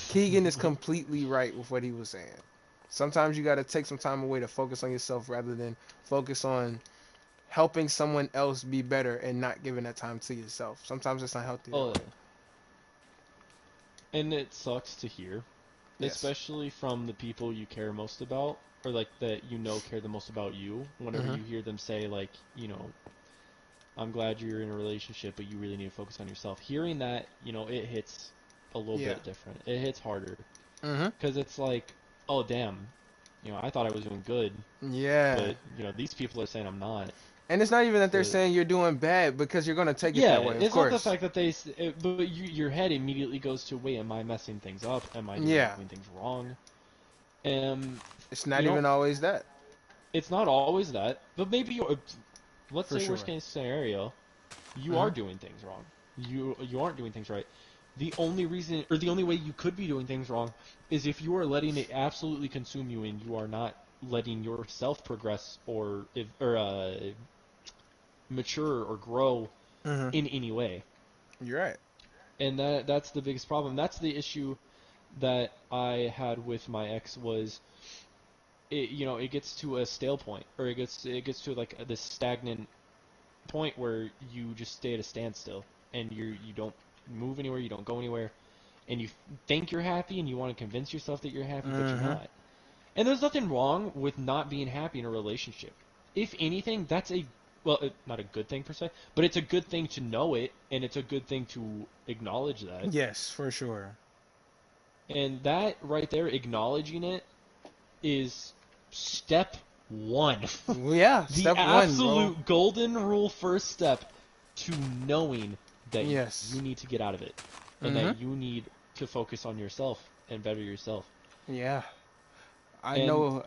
Keegan is completely right with what he was saying. Sometimes you got to take some time away to focus on yourself rather than focus on helping someone else be better and not giving that time to yourself. Sometimes it's not healthy that Oh way. yeah. And it sucks to hear, Yes. especially from the people you care most about, or like that care the most about you. Whenever Hmm. you hear them say like, I'm glad you're in a relationship, but you really need to focus on yourself. Hearing that, it hits a little Yeah. bit different. It hits harder Hmm. because it's like, oh damn, I thought I was doing good, Yeah. but these people are saying I'm not. And it's not even that they're So saying you're doing bad because you're going to take it yeah, that way, of it's not the course. fact that but your head immediately goes to, wait, am I messing things up? Am I doing Yeah. things wrong? And It's you not know, even always that, it's not always that, but maybe let's for say worst sure. case scenario, you are Hmm. doing things wrong. You aren't doing things right. The only reason, or the only way you could be doing things wrong, is if you are letting it absolutely consume you, and you are not letting yourself progress or mature or grow Hmm. in any way. You're right. And that's the biggest problem. That's the issue that I had with my ex was it gets to a stale point, or it gets to like this stagnant point where you just stay at a standstill, and you don't move anywhere, you don't go anywhere, and you think you're happy and you want to convince yourself that you're happy, but you're Hmm. not. And there's nothing wrong with not being happy in a relationship. If anything, that's not a good thing per se, but it's a good thing to know it, and it's a good thing to acknowledge that. Yes, for sure. And that right there, acknowledging it, is step one. Well, yeah, The step one, bro. absolute golden rule first step to knowing that Yes. you need to get out of it, and Hmm. that you need to focus on yourself and better yourself. Yeah. I And know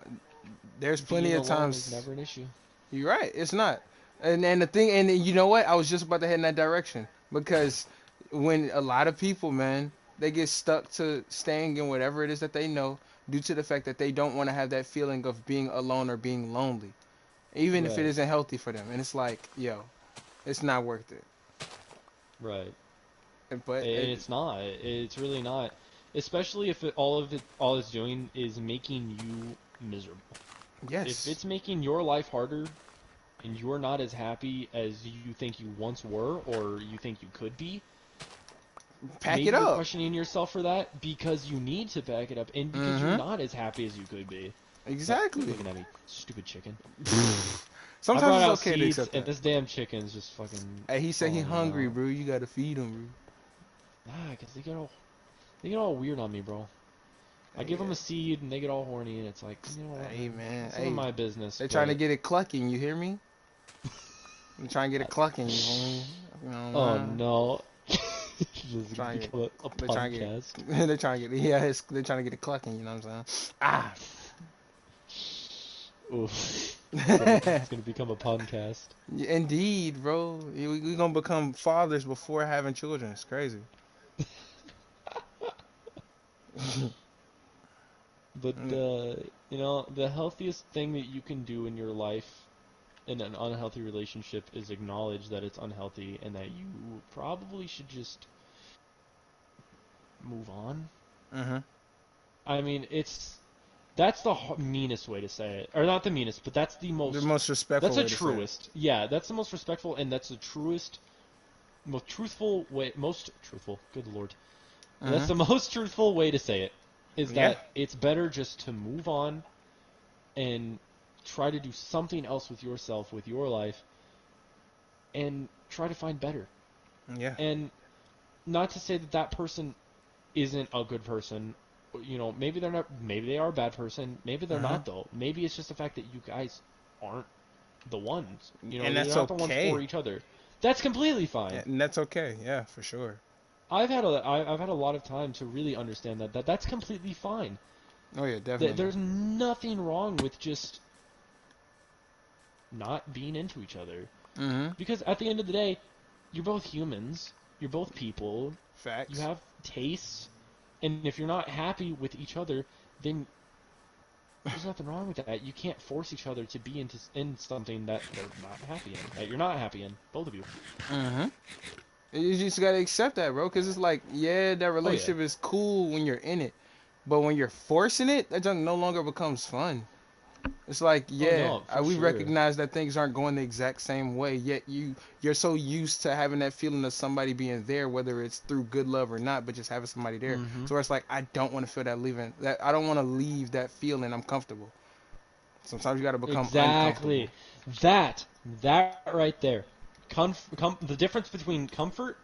there's plenty being of alone is times. never an issue. You're right. It's not. And the thing, and you know what? I was just about to head in that direction because when a lot of people, man, they get stuck to staying in whatever it is that they know due to the fact that they don't want to have that feeling of being alone or being lonely, even if it Right, isn't healthy for them. And it's like, yo, it's not worth it. right. But And it's not. It's really not. Especially if all it's doing is making you miserable. If yes, it's making your life harder and you're not as happy as you think you once were or you think you could be, pack it maybe you're up. questioning yourself for that because you need to back it up and because you're Mm-hmm. not as happy as you could be. Quit Exactly. looking at me, stupid chicken. I Sometimes brought it's out okay to seeds accept and that. this damn chicken's just fucking Hey, he said he calling me hungry, out. bro. You gotta feed him, Nah, because they get all weird on me, bro. bro. I give them Yeah. a seed and they get all horny and it's like, you know what, Hey, man? man. It's none of Hey, my business, they trying to but get it clucking. You hear me? I'm trying to get it clucking. You homie? You know what oh I'm no. This is gonna Trying to become a they're trying to podcast. get they're trying to get yeah they're trying to get it clucking. You know what I'm saying? Oof. Ah. It's gonna become a podcast. Indeed, bro. We gonna become fathers before having children. It's crazy. But the healthiest thing that you can do in your life in an unhealthy relationship is acknowledge that it's unhealthy and that you probably should just move on. Mm-hmm. I mean, that's the meanest way to say it, or not the meanest, but that's the The most. most respectful That's the way to say it. truest. Yeah, that's the most respectful, and that's the truest, most truthful way. Most truthful. Good lord. That's Mm-hmm. the most truthful way to say it. Is Yeah. that it's better just to move on and try to do something else with yourself, with your life, and try to find better. Yeah. And not to say that that person isn't a good person. Maybe they're not. Maybe they are a bad person. Maybe they're Mm-hmm. not though. Maybe it's just the fact that you guys aren't the ones. And You're that's not the ones for okay. each other. That's completely Yeah, fine. and that's okay. Yeah, for sure. I've had a lot of time to really understand that's completely fine. Oh yeah, That definitely. there's nothing wrong with just not being into each other. Mm-hmm. Because at the end of the day, you're both humans. You're both people. You Facts. have tastes, and if you're not happy with each other, then there's nothing wrong with that. You can't force each other to be in something that they're not happy in. That you're not happy in, both of you. Mm-hmm. You just gotta accept that, bro. Cause it's like, yeah, that Oh yeah. relationship is cool when you're in it, but when you're forcing it, that junk no longer becomes fun. It's like, Oh yeah, no, for we sure. recognize that things aren't going the exact same way. Yet you're so used to having that feeling of somebody being there, whether it's through good love or not, but just having somebody there. Mm-hmm. So it's like I don't want to feel that leaving. That I don't want to leave that feeling. I'm comfortable. Sometimes you got to become uncomfortable. Exactly. That that right there. The difference between comfort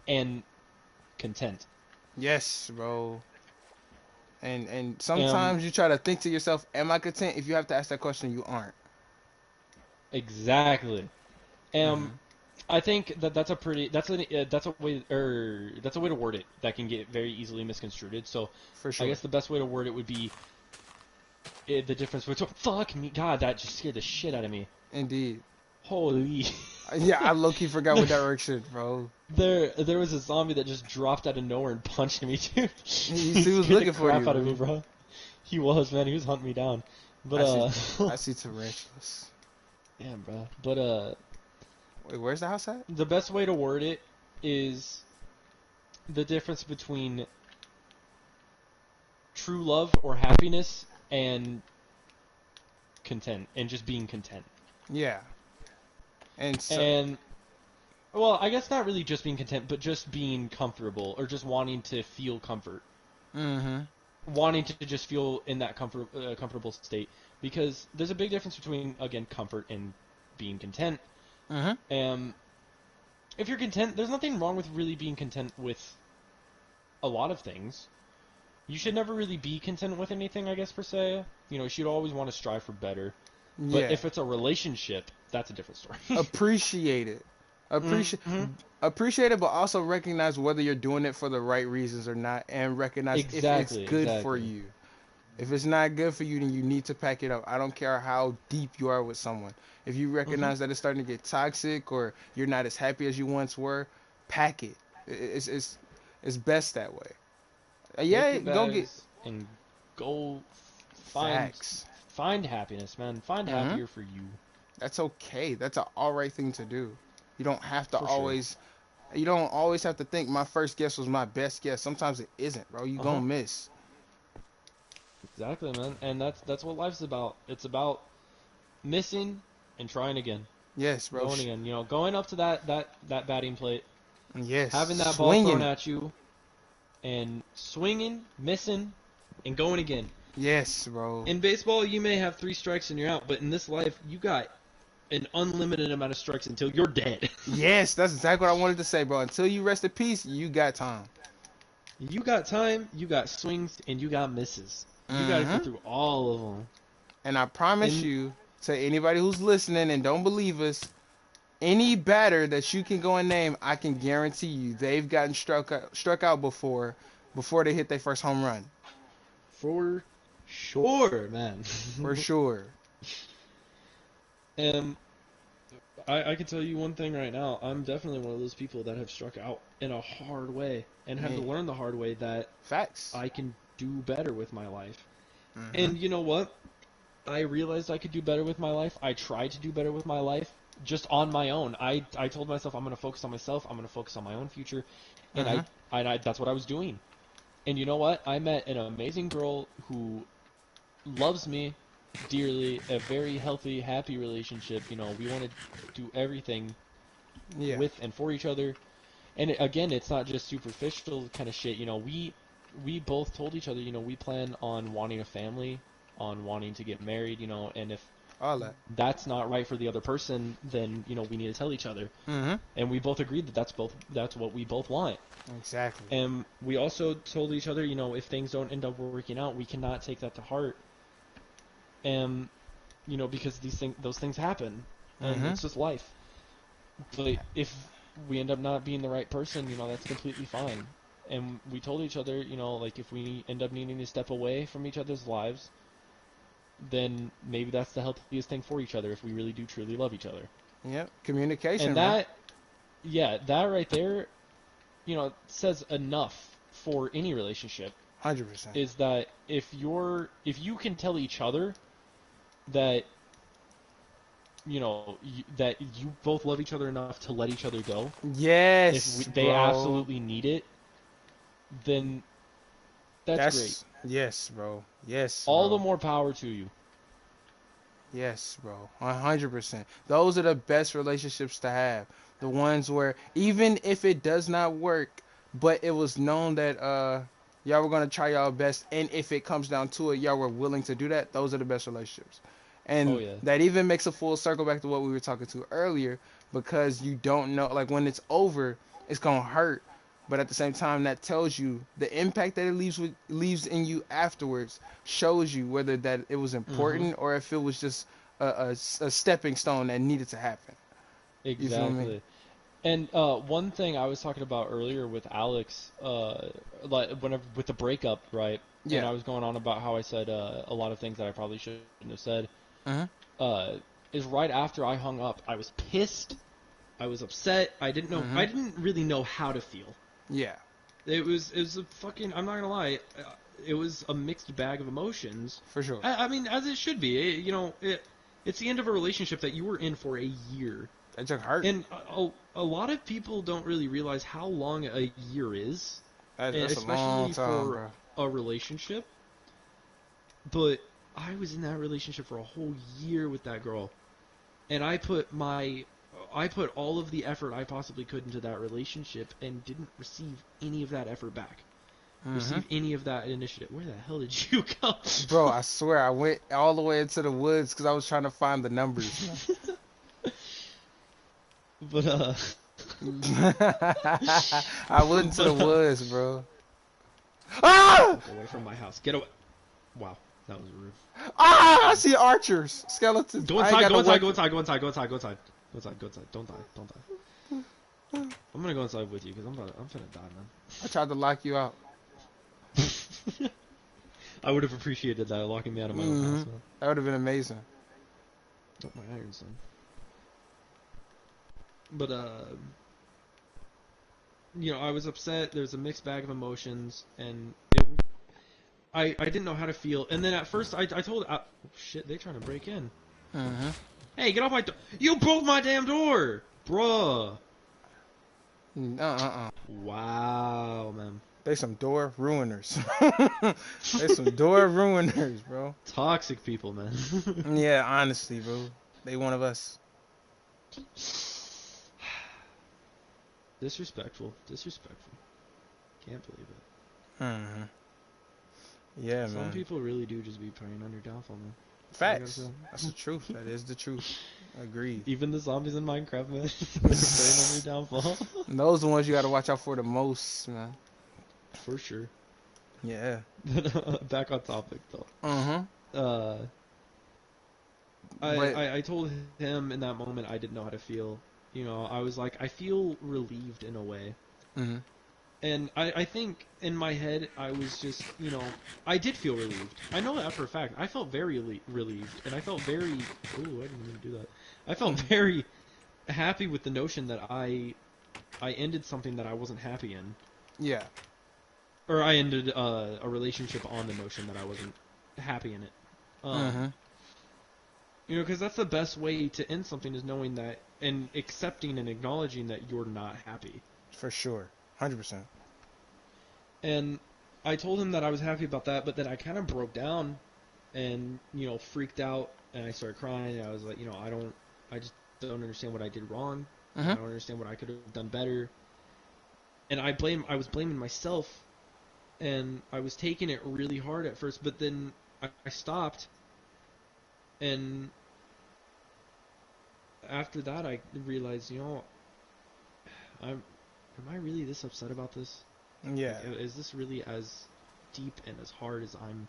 and content. Yes, bro. And Um, sometimes you try to think to yourself, am I content? If you have to ask that question, you aren't. exactly. Um, Hmm. I think that's a way that's a way to word it that can get very easily misconstrued. So, For I sure. guess the best way to word it would be the difference between fuck me, God, that just scared the shit out of me. Indeed. Holy. Yeah, I low key forgot what direction, bro. There was a zombie that just dropped out of nowhere and punched me, dude. He He was scared the looking for crap you, out of me, bro. bro. He was, man. He was hunting me down. But I see. I see tarantulas. damn, bro. But Wait, where's the house at? the best way to word it is the difference between true love or happiness and content and just being content. Yeah. And so, And well, I guess not really just being content, but just being comfortable or just wanting to feel comfort, mm-hmm. wanting to just feel in that comfortable state. Because there's a big difference between again comfort and being content. Mm-hmm. Um, if you're content, there's nothing wrong with really being content with a lot of things. You should never really be content with anything, I guess, per se. You should always want to strive for better. But Yeah. if it's a relationship, that's a different story. Appreciate it. Appreciate Mm-hmm. appreciate it, but also recognize whether you're doing it for the right reasons or not, and recognize if it's Exactly, good for exactly. you. If it's not good for you, then you need to pack it up. I don't care how deep you are with someone. If you Mm-hmm. recognize that it's starting to get toxic or you're not as happy as you once were, pack it. It's best that way. Pick Yeah, your go get bags and go find facts. find happiness, man. Find Hmm. happier for you, That's okay. That's an all right thing to do. You don't have to for sure. always. You don't always have to think my first guess was my best guess. Sometimes it isn't, bro. You Uh gonna huh. miss. Exactly, man. And that's what life's about. It's about missing and trying again, Yes, bro. going again. Going up to that batting plate, Yes, having that ball swinging thrown it. at you, and swinging, missing, and going again. Yes, bro. In baseball, you may have three strikes and you're out, but in this life, you got an unlimited amount of strikes until you're dead. Yes, that's exactly what I wanted to say, bro. Until you rest in peace, you got time. You got time, you got swings, and you got misses. You got to get Hmm. through all of them. And I promise And you, to anybody who's listening and don't believe us, Any batter that you can go and name, I can guarantee you they've gotten struck out before they hit their first home run. For sure, man. For sure. And I can tell you one thing right now. I'm definitely one of those people that have struck out in a hard way and had to Man. learn the hard way that Facts. I can do better with my life. Mm-hmm. And you know what? I realized I could do better with my life. I tried to do better with my life just on my own. I told myself I'm going to focus on myself. I'm going to focus on my own future. And Mm-hmm. I that's what I was doing. And you know what? I met an amazing girl who loves me dearly, a very healthy, happy relationship. You know, we want to do everything Yeah. with and for each other. And again, it's not just superficial kind of shit. You know, we both told each other, you know, we plan on wanting a family, on wanting to get married, you know, and if All that. that's not right for the other person, then, you know, we need to tell each other. Mm-hmm. And we both agreed that that's what we both want. Exactly. And we also told each other, you know, if things don't end up working out, we cannot take that to heart. And, you know, because those things happen, and Mm-hmm. it's just life. But if we end up not being the right person, you know, that's completely fine. And we told each other, you know, like if we end up needing to step away from each other's lives, then maybe that's the healthiest thing for each other if we really do truly love each other. Yep. Communication. And Man. that right there, you know, says enough for any relationship. 100%. Is that if you can tell each other that, you know, that you both love each other enough to let each other go, Yes, if they bro. absolutely need it, then that's great. Yes, bro. Yes, All bro. the more power to you. Yes, bro. 100%. Those are the best relationships to have. The ones where even if it does not work, but it was known that y'all were gonna try y'all best, and if it comes down to it, y'all were willing to do that. Those are the best relationships. Oh And yeah. that even makes a full circle back to what we were talking to earlier, because you don't know, like when it's over, it's gonna hurt. But at the same time, that tells you the impact that it leaves in you afterwards, shows you whether that it was Mhm. important or if it was just a stepping stone that needed to happen. You feel me? Exactly. And one thing I was talking about earlier with Alex, like whenever with the breakup, right? And Yeah. I was going on about how I said a lot of things that I probably shouldn't have said. Uh-huh. Uh, is right after I hung up, I was pissed. I was upset. Uh-huh. I didn't really know how to feel. Yeah. It was a fucking. I'm not gonna lie. It was a mixed bag of emotions. For sure. I mean, as it should be. You know, it's the end of a relationship that you were in for a year. That took hurt. And a lot of people don't really realize how long a year is, and That's a long especially time, for bro. a relationship. But I was in that relationship for a whole year with that girl, and I put all of the effort I possibly could into that relationship and didn't receive any of that effort back. Mm-hmm. Receive any of that initiative. Where the hell did you go? Bro, I swear I went all the way into the woods because I was trying to find the numbers, man. But I went into the but woods, bro. Ah! fuck away from my house. Get away. Wow, that was rude. Ah! I see archers, skeletons. Go I ain't inside, got go no inside, go weapon. inside, go inside, go inside, go inside. Go inside, go inside. Don't die, don't die. I'm gonna go inside with you because I'm finna die, I tried to lock you out. man. I would have appreciated that, locking me out of my own Mm-hmm. house, man. That would have been amazing. Oh, my iron son. But you know, I was upset. There was a mixed bag of emotions, and I didn't know how to feel. And then at first, I told, oh, shit, they trying to break in. Mm-hmm. Hey, get off my door! You broke my damn door, bruh. Wow, man. They some door ruiners. They some door ruiners, bro. Toxic people, man. Yeah, honestly, bro. They one of us. Disrespectful. Disrespectful. Can't believe it. Mm-hmm. Yeah, Some man. people really do just be preying on your downfall, man. That's all I gotta Facts. say. That's the truth. That is the truth. Agreed. Even the zombies in Minecraft, man. They're preying on your downfall. And those are the ones you gotta watch out for the most, man. For sure. Yeah. Back on topic, though. Uh-huh. But I told him in that moment I didn't know how to feel. I was like, I feel relieved in a way. Mm-hmm. And I think in my head, I was just, I did feel relieved. I know that for a fact. I felt very relieved, and I felt very, oh, I didn't mean to do that. I felt very happy with the notion that I ended something that I wasn't happy in. Yeah. Or I ended a relationship on the notion that I wasn't happy in it. Mm-hmm. Because that's the best way to end something is knowing that and accepting and acknowledging that you're not happy. For sure. 100%. And I told him that I was happy about that, but then I kind of broke down and, freaked out, and I started crying. And I was like, I just don't understand what I did wrong. Mm-hmm. I don't understand what I could have done better. And I was blaming myself, and I was taking it really hard at first, but then I stopped, and after that I realized, am I really this upset about this? Yeah. Like, is this really as deep and as hard as I'm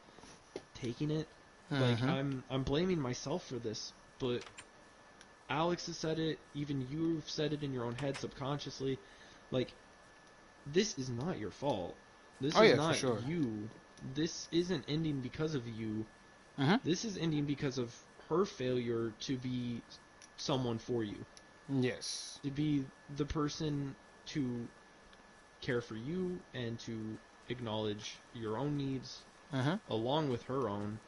taking it? Mm-hmm. Like, I'm blaming myself for this, but Alex has said it, even you've said it in your own head subconsciously. Like, this is not your fault. This is not for sure. you. This isn't ending because of you. Mm-hmm. This is ending because of her failure to be someone for you. Yes. To be the person to care for you and to acknowledge your own needs Mm-hmm. along with her own,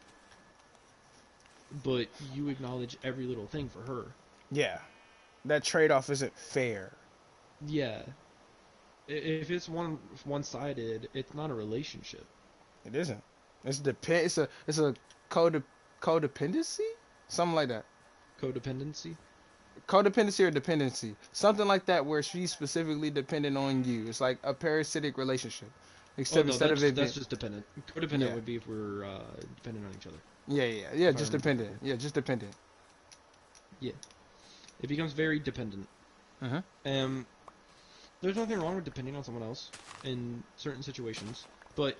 but you acknowledge every little thing for her. Yeah. That trade-off isn't fair. Yeah. If it's one-sided, it's not a relationship. It isn't. It's a codependency? Something like that. Codependency? Codependency or dependency. Something like that where she's specifically dependent on you. It's like a parasitic relationship. Except instead of it that's just dependent. Codependent would be if we're dependent on each other. Yeah, just dependent. Yeah, just dependent. Yeah. It becomes very dependent. Uh-huh. There's nothing wrong with depending on someone else in certain situations, but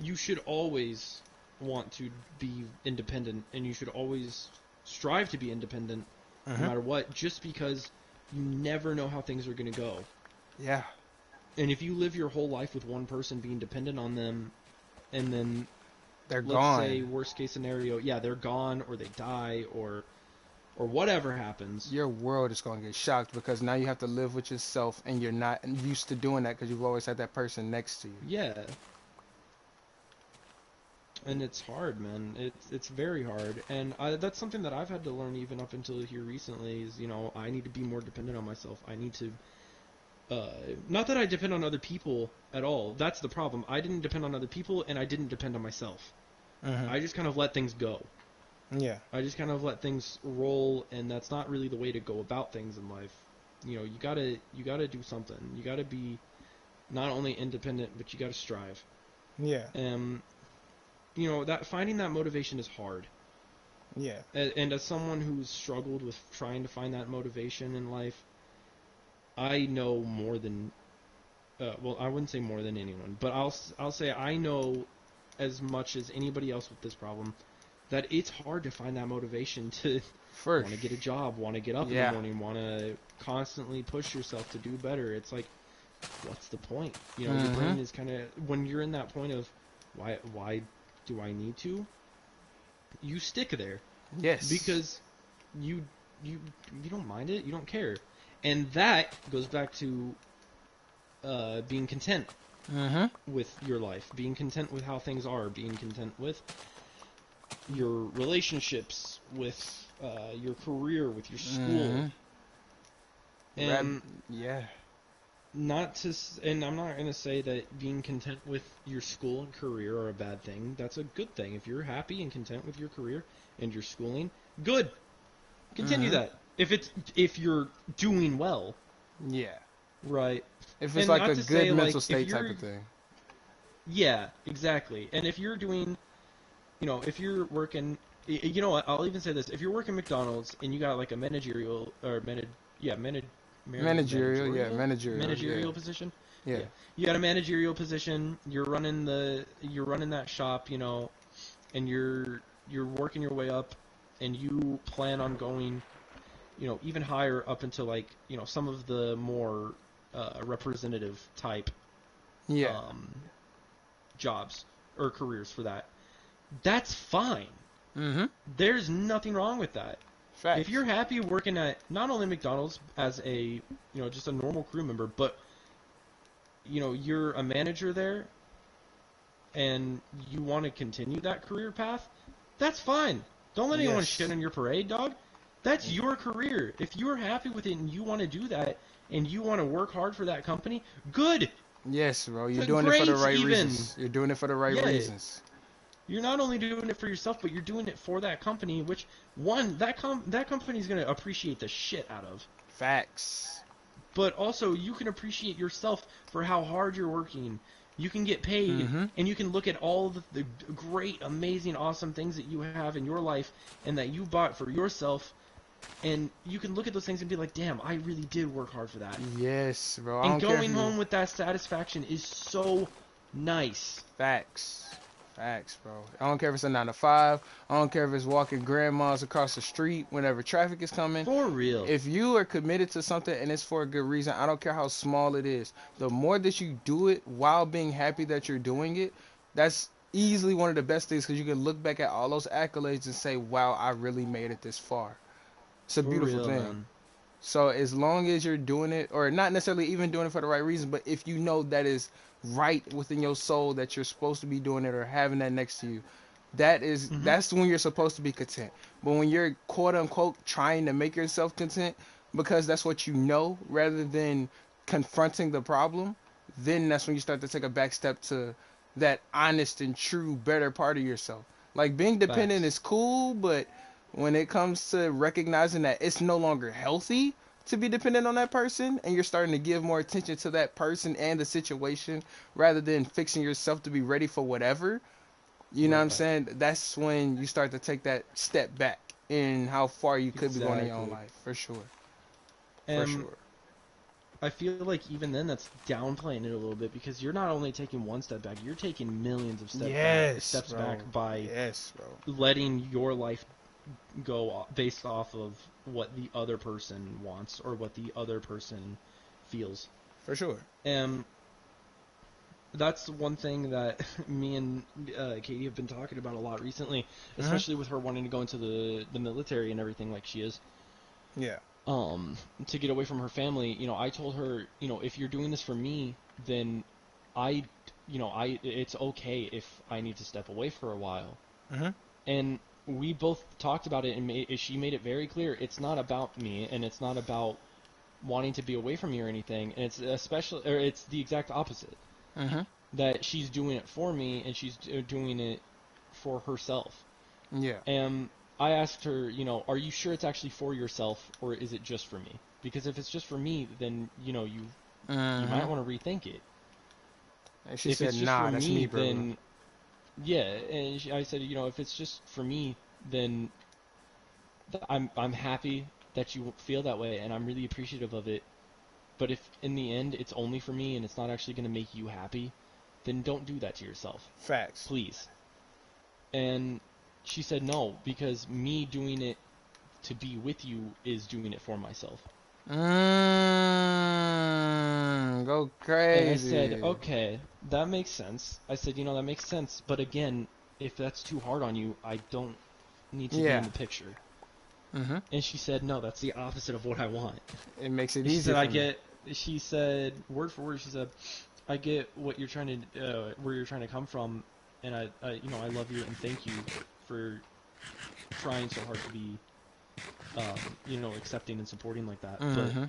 you should always want to be independent, and you should always strive to be independent no matter what, just because you never know how things are going to go. Yeah. And if you live your whole life with one person being dependent on them, and then They're let's gone. say worst case scenario, they're gone or they die or whatever happens. Your world is going to get shocked because now you have to live with yourself and you're not used to doing that because you've always had that person next to you. Yeah. And it's hard, man. It's very hard. And that's something that I've had to learn even up until here recently is, I need to be more dependent on myself. I need to not that I depend on other people at all. That's the problem. I didn't depend on other people, and I didn't depend on myself. I just kind of let things go. Yeah. I just kind of let things roll, and that's not really the way to go about things in life. You gotta do something. You gotta be not only independent, but you gotta strive. Yeah. That finding that motivation is hard. Yeah. And as someone who's struggled with trying to find that motivation in life, I know more than, I wouldn't say more than anyone, but I'll say I know as much as anybody else with this problem that it's hard to find that motivation to want to get a job, want to get up in the morning, want to constantly push yourself to do better. It's like, what's the point? Your brain is kind of, when you're in that point of why do I need to? You stick there. Yes. Because you don't mind it, you don't care. And that goes back to being content with your life, being content with how things are, being content with your relationships, with your career, with your school. And and I'm not going to say that being content with your school and career are a bad thing. That's a good thing. If you're happy and content with your career and your schooling, good. Continue that. If you're doing well. Yeah. Right. If it's like a good mental state type of thing. Yeah, exactly. And if you're doing, if you're working, you know what, I'll even say this. If you're working McDonald's and you got like a managerial position. Yeah. You got a managerial position, you're running that shop, and you're working your way up, and you plan on going even higher up into like, some of the more representative type Yeah. um, jobs or careers for that. That's fine. Mm-hmm. There's nothing wrong with that. If Facts. you're happy working at not only McDonald's as a, just a normal crew member, but you're a manager there and you want to continue that career path, that's fine. Don't let anyone shit Yes. on your parade, dog. That's your career. If you're happy with it and you want to do that and you want to work hard for that company, good. Yes, bro. You're doing it for the Great, right even. reasons. You're doing it for the right Yeah. reasons. You're not only doing it for yourself, but you're doing it for that company, which, one, that company's going to appreciate the shit out of. Facts. But also, you can appreciate yourself for how hard you're working. You can get paid, Mm-hmm. and you can look at all the great, amazing, awesome things that you have in your life and that you bought for yourself, and you can look at those things and be like, damn, I really did work hard for that. Yes, bro. I And don't care if going you. home with that satisfaction is so nice. Facts. Facts, bro. I don't care if it's a 9 to 5. I don't care if it's walking grandmas across the street whenever traffic is coming. For real. If you are committed to something and it's for a good reason, I don't care how small it is. The more that you do it while being happy that you're doing it, that's easily one of the best things because you can look back at all those accolades and say, wow, I really made it this far. It's a For beautiful real, thing. man. So as long as you're doing it, or not necessarily even doing it for the right reason, but if you know that is right within your soul that you're supposed to be doing it or having that next to you, Mm-hmm. that's when you're supposed to be content. But when you're quote unquote trying to make yourself content because that's what you know rather than confronting the problem, then that's when you start to take a back step to that honest and true better part of yourself. Like being dependent Facts. is cool, but when it comes to recognizing that it's no longer healthy to be dependent on that person and you're starting to give more attention to that person and the situation rather than fixing yourself to be ready for whatever, you know what I'm Right. saying? That's when you start to take that step back in how far you could be going in your own Exactly. life, for sure. For And sure. I feel like even then that's downplaying it a little bit because you're not only taking one step back, you're taking millions of Yes, steps bro. back by Yes, bro. letting your life go based off of what the other person wants or what the other person feels. For sure. And that's one thing that me and Katie have been talking about a lot recently, Hmm. especially with her wanting to go into the military and everything like she is. Yeah. To get away from her family, I told her, if you're doing this for me, then I, it's okay if I need to step away for a while. Hmm. And we both talked about it, and she made it very clear it's not about me, and it's not about wanting to be away from me or anything. And it's the exact opposite. Hmm. That she's doing it for me, and she's doing it for herself. Yeah. And I asked her, are you sure it's actually for yourself, or is it just for me? Because if it's just for me, then, you might Hmm. want to rethink it. And she If said, it's just for nah, that's me, me, bro. then, yeah. And I said, if it's just for me, then I'm happy that you feel that way, and I'm really appreciative of it. But if in the end it's only for me and it's not actually going to make you happy, then don't do that to yourself, Facts. please. And she said no, because me doing it to be with you is doing it for myself. Go And I said, crazy. okay, that makes sense. I said, that makes sense. But again, if that's too hard on you, I don't need to be in Yeah. the picture. Hmm. And she said, no, that's the opposite of what I want. It makes it And easier for me. she said, word for word, she said, I get what you're trying to, where you're trying to come from. And I love you and thank you for trying so hard to be, accepting and supporting like that. But Hmm.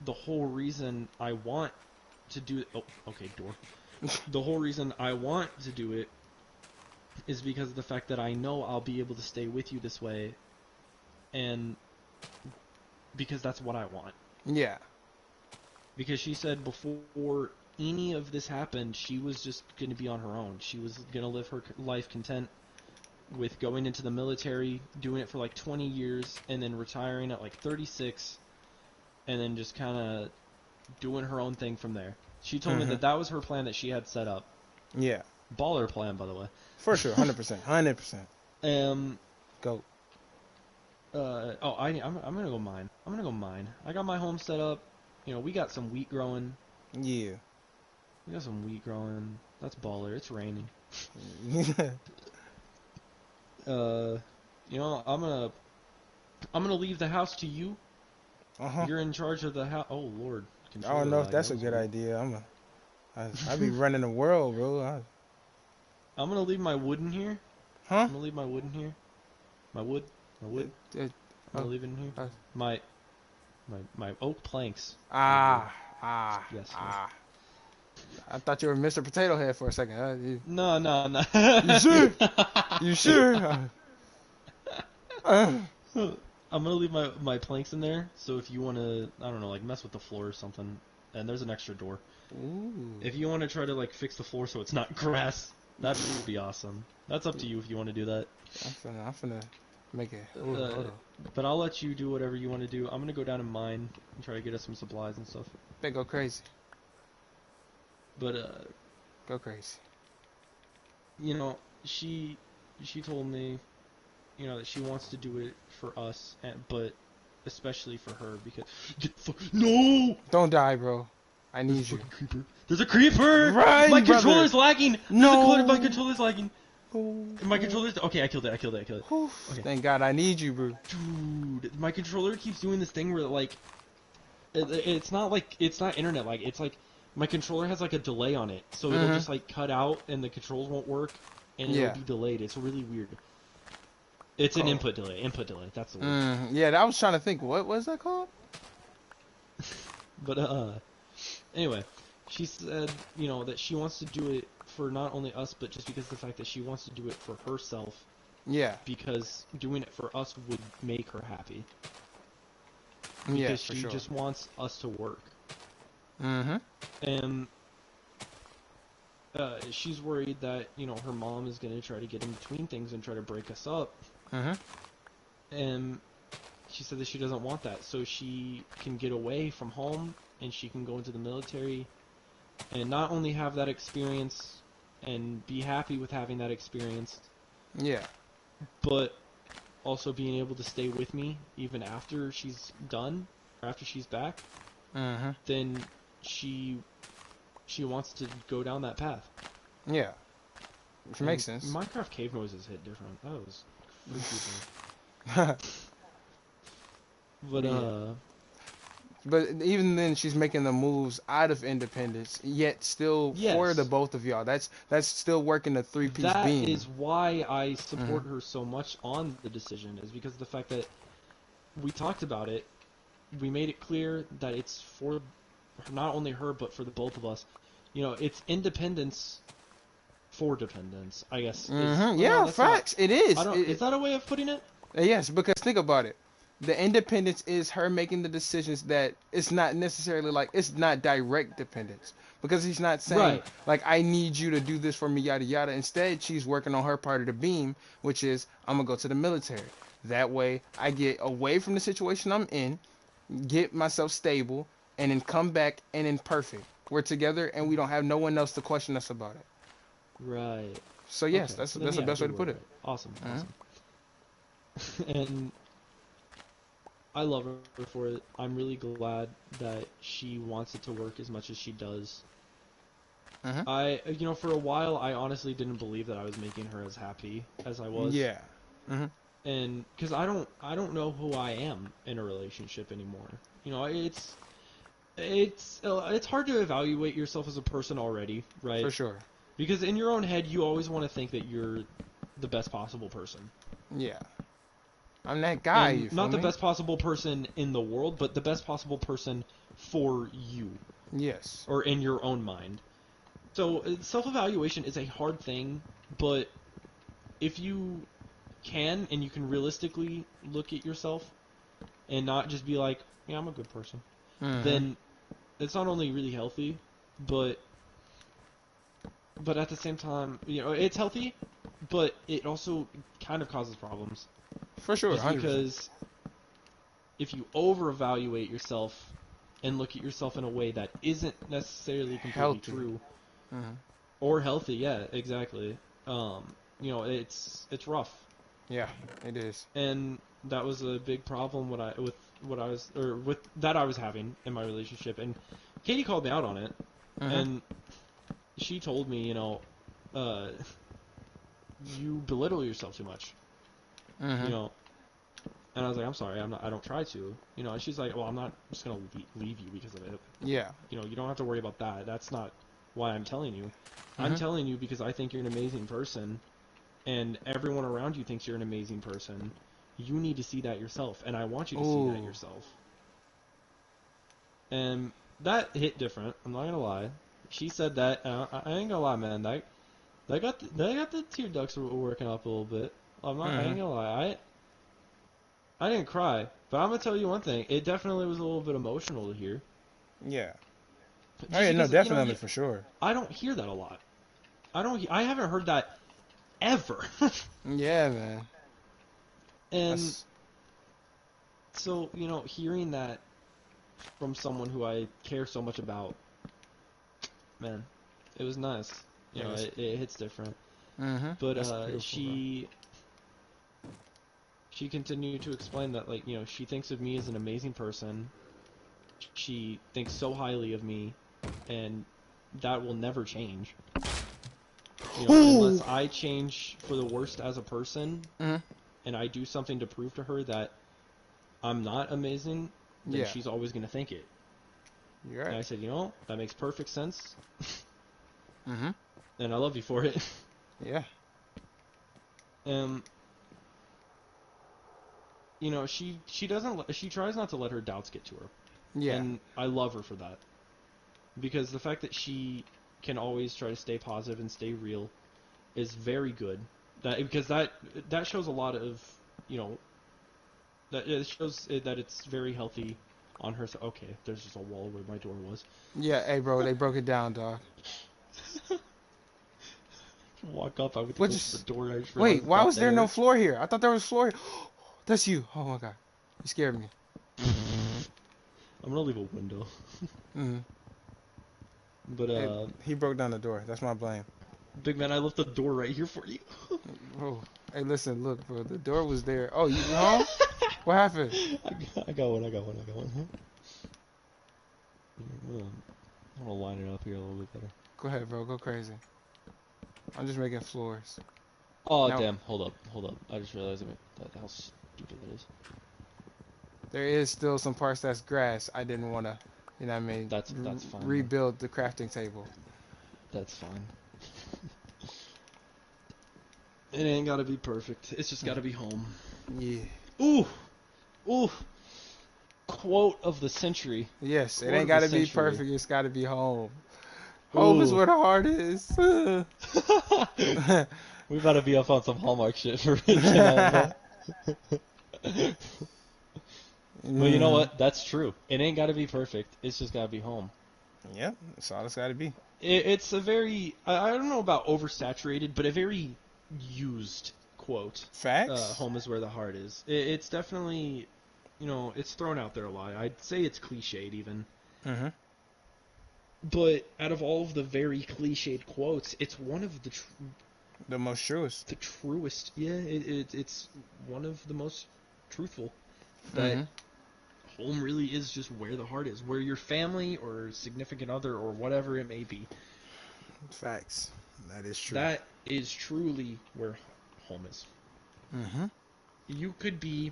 the whole reason I want to do, oh, okay, door. The whole reason I want to do it is because of the fact that I know I'll be able to stay with you this way, and because that's what I want. Yeah. Because she said before any of this happened, she was just going to be on her own. She was going to live her life content with going into the military, doing it for like 20 years, and then retiring at like 36, and then just kind of doing her own thing from there. She told me Hmm. that that was her plan that she had set up. Yeah. Baller plan, by the way. For sure. 100%. 100%. Um, Go. I'm gonna go mine. I'm gonna go mine. I got my home set up. You know, we got some wheat growing. Yeah. We got some wheat growing. That's baller. It's raining. Uh, you know, I'm gonna leave the house to you. Uh-huh. You're in charge of the house. Oh Lord, I don't controller know if lag. that's That a was good weird. idea. I be running the world, bro. I'm gonna leave my wood in here. Huh? I'm gonna leave my wood in here. My wood. My wood. It, it, I'm oh, gonna leave it in here. uh, My my oak planks. In here. ah, ah, Yes, yes. ah. I thought you were Mr. Potato Head for a second. No, no, no. You sure? You sure? I'm gonna leave my planks in there. So if you wanna, I don't know, like mess with the floor or something, and there's an extra door. Ooh. If you wanna try to like fix the floor so it's not grass, that would be awesome. That's up to you if you wanna do that. I'm finna make it. Ooh, Uh, hold on. but I'll let you do whatever you wanna do. I'm gonna go down to mine and try to get us some supplies and stuff. They go crazy. But Go crazy. you know, she told me, you know, that she wants to do it for us, but especially for her because no, Don't die, bro. I there's a need you. fucking creeper. There's a creeper. Run, My brother. controller's lagging. No. My controller's lagging. Oh, My controller's okay. I killed it. oh. Okay, Thank God I need you, bro. dude, my controller keeps doing this thing where like it's not like it's not internet like it's like my controller has like a delay on it, so it'll just like cut out and the controls won't work and it'll be delayed. It's really weird. It's an input delay. Input delay. That's the word. Yeah, I was trying to think. What was that called? But anyway, she said, you know, that she wants to do it for not only us, but just because of the fact that she wants to do it for herself. Yeah. Because doing it for us would make her happy. Yeah, Because for she sure. just wants us to work. Mm-hmm. And she's worried that, you know, her mom is going to try to get in between things and try to break us up. Mm-hmm. And she said that she doesn't want that. So she can get away from home and she can go into the military and not only have that experience and be happy with having that experience, Yeah. but also being able to stay with me even after she's done, or after she's back, Mm-hmm. then she wants to go down that path. Yeah. Which makes And sense. Minecraft cave noises hit different. That was freaky. But Yeah. But even then, she's making the moves out of independence, yet still for the yes, both of y'all. That's still working the three-piece that beam. is why I support Mm-hmm. her so much on the decision, is because of the fact that we talked about it. We made it clear that it's for not only her, but for the both of us. You know, it's independence for dependence, I guess. Mm-hmm. Well, no, Yeah, that's facts. It is. not. Is that a way of putting it? Yes, because think about it. The independence is her making the decisions that it's not necessarily like it's not direct dependence because he's not saying Right. like I need you to do this for me yada yada. Instead, she's working on her part of the beam, which is I'm gonna go to the military. That way, I get away from the situation I'm in, get myself stable, and then come back and then perfect. We're together and we don't have no one else to question us about it. Right. So yes, Okay. that's So then, that's the yeah, best way good to word. put it. Right. Awesome. Mhm. Awesome. And I love her for it. I'm really glad that she wants it to work as much as she does. Mhm. You know, for a while, I honestly didn't believe that I was making her as happy as I was, Yeah. Mhm. and because I don't know who I am in a relationship anymore. You know, it's hard to evaluate yourself as a person already, For right? sure. Because in your own head, you always want to think that you're the best possible person. Yeah. I'm that guy, And you feel not the me? best possible person in the world, but the best possible person for you, Yes. or in your own mind. So self-evaluation is a hard thing, but if you can and you can realistically look at yourself and not just be like, yeah, I'm a good person, Mm-hmm. then it's not only really healthy, but at the same time, you know, it's healthy, but it also kind of causes problems. For sure, Just 100%. because if you over-evaluate yourself and look at yourself in a way that isn't necessarily completely Healthy. true Mm-hmm. or healthy, yeah, exactly. You know, it's rough. Yeah, it is. And that was a big problem with what I was or with that I was having in my relationship, and Katie called me out on it, Mhm. and she told me, uh, you belittle yourself too much, you Mhm. know, and I was like, I'm sorry, I don't try to, and she's like, well, I'm not just gonna leave you because of it, Yeah. you don't have to worry about that. That's not why I'm telling you. I'm Mhm. telling you because I think you're an amazing person, and everyone around you thinks you're an amazing person. You need to see that yourself, and I want you to see that Ooh. yourself. And that hit different. I'm not gonna lie. She said that. I ain't gonna lie, man. That got the tear ducts working up a little bit. I ain't Mhm. gonna lie. I didn't cry, but I'm gonna tell you one thing. It definitely was a little bit emotional to hear, Yeah. Oh just yeah, no, because definitely for sure. I don't hear that a lot. I haven't heard that ever. Yeah, man. And That's so hearing that from someone who I care so much about, man, it was nice. hey, that's It hits different. mhm. But That's beautiful, bro. she continued to explain that, like, she thinks of me as an amazing person. She thinks so highly of me, and that will never change. Unless Ooh. I change for the worst as a person, Mhm. and I do something to prove to her that I'm not amazing, then Yeah. she's always gonna think it. You're And right. I said, that makes perfect sense, Mhm. and I love you for it. Yeah. And she doesn't she tries not to let her doubts get to her, Yeah. and I love her for that, because the fact that she can always try to stay positive and stay real is very good. That shows a lot of you know that it shows that it's very healthy on her. Okay, there's just a wall where my door was. Yeah. Hey, bro, they broke it down, dog. Walk up, I went to What go to the just? door, and I just realized Wait. it's Why not was there no there. floor here? I thought there was floor here. That's you. Oh my god. You scared me. I'm gonna leave a window, Mhm. but Hey, he broke down the door. That's my blame. big man, I left the door right here for you. Bro. Hey, listen. Look, bro. The door was there. Oh, you home? What happened? I got one. I got one. I got one. I'm gonna line it up here a little bit better. Go ahead, bro. Go crazy. I'm just making floors. Oh Now damn! Hold up! I just realized how stupid that is. there is still some parts that's grass. I didn't want to, you know what I mean, That's fine though. rebuild the crafting table. That's fine. It ain't gotta be perfect. It's just gotta be home. Yeah. Ooh, ooh. Quote of the century. Yes, it Quote ain't of the got to be century. perfect. It's got to be home. Home is Ooh. where the heart is. We about to be up on some Hallmark shit for tonight, man. But you know Mm. what? That's true. It ain't gotta be perfect. It's just gotta be home. Yep, that's all it's got to be. It's a very, I don't know about oversaturated, but a very used quote. Facts. Home is where the heart is. It's definitely, it's thrown out there a lot. I'd say it's cliched even. Mm-hmm. But out of all of the very cliched quotes, it's one of The most truest. the truest. Yeah, it's one of the most truthful. That Mm-hmm. home really is just where the heart is, where your family or significant other or whatever it may be. Facts. That is true. That is truly where home is. Mm-hmm. You could be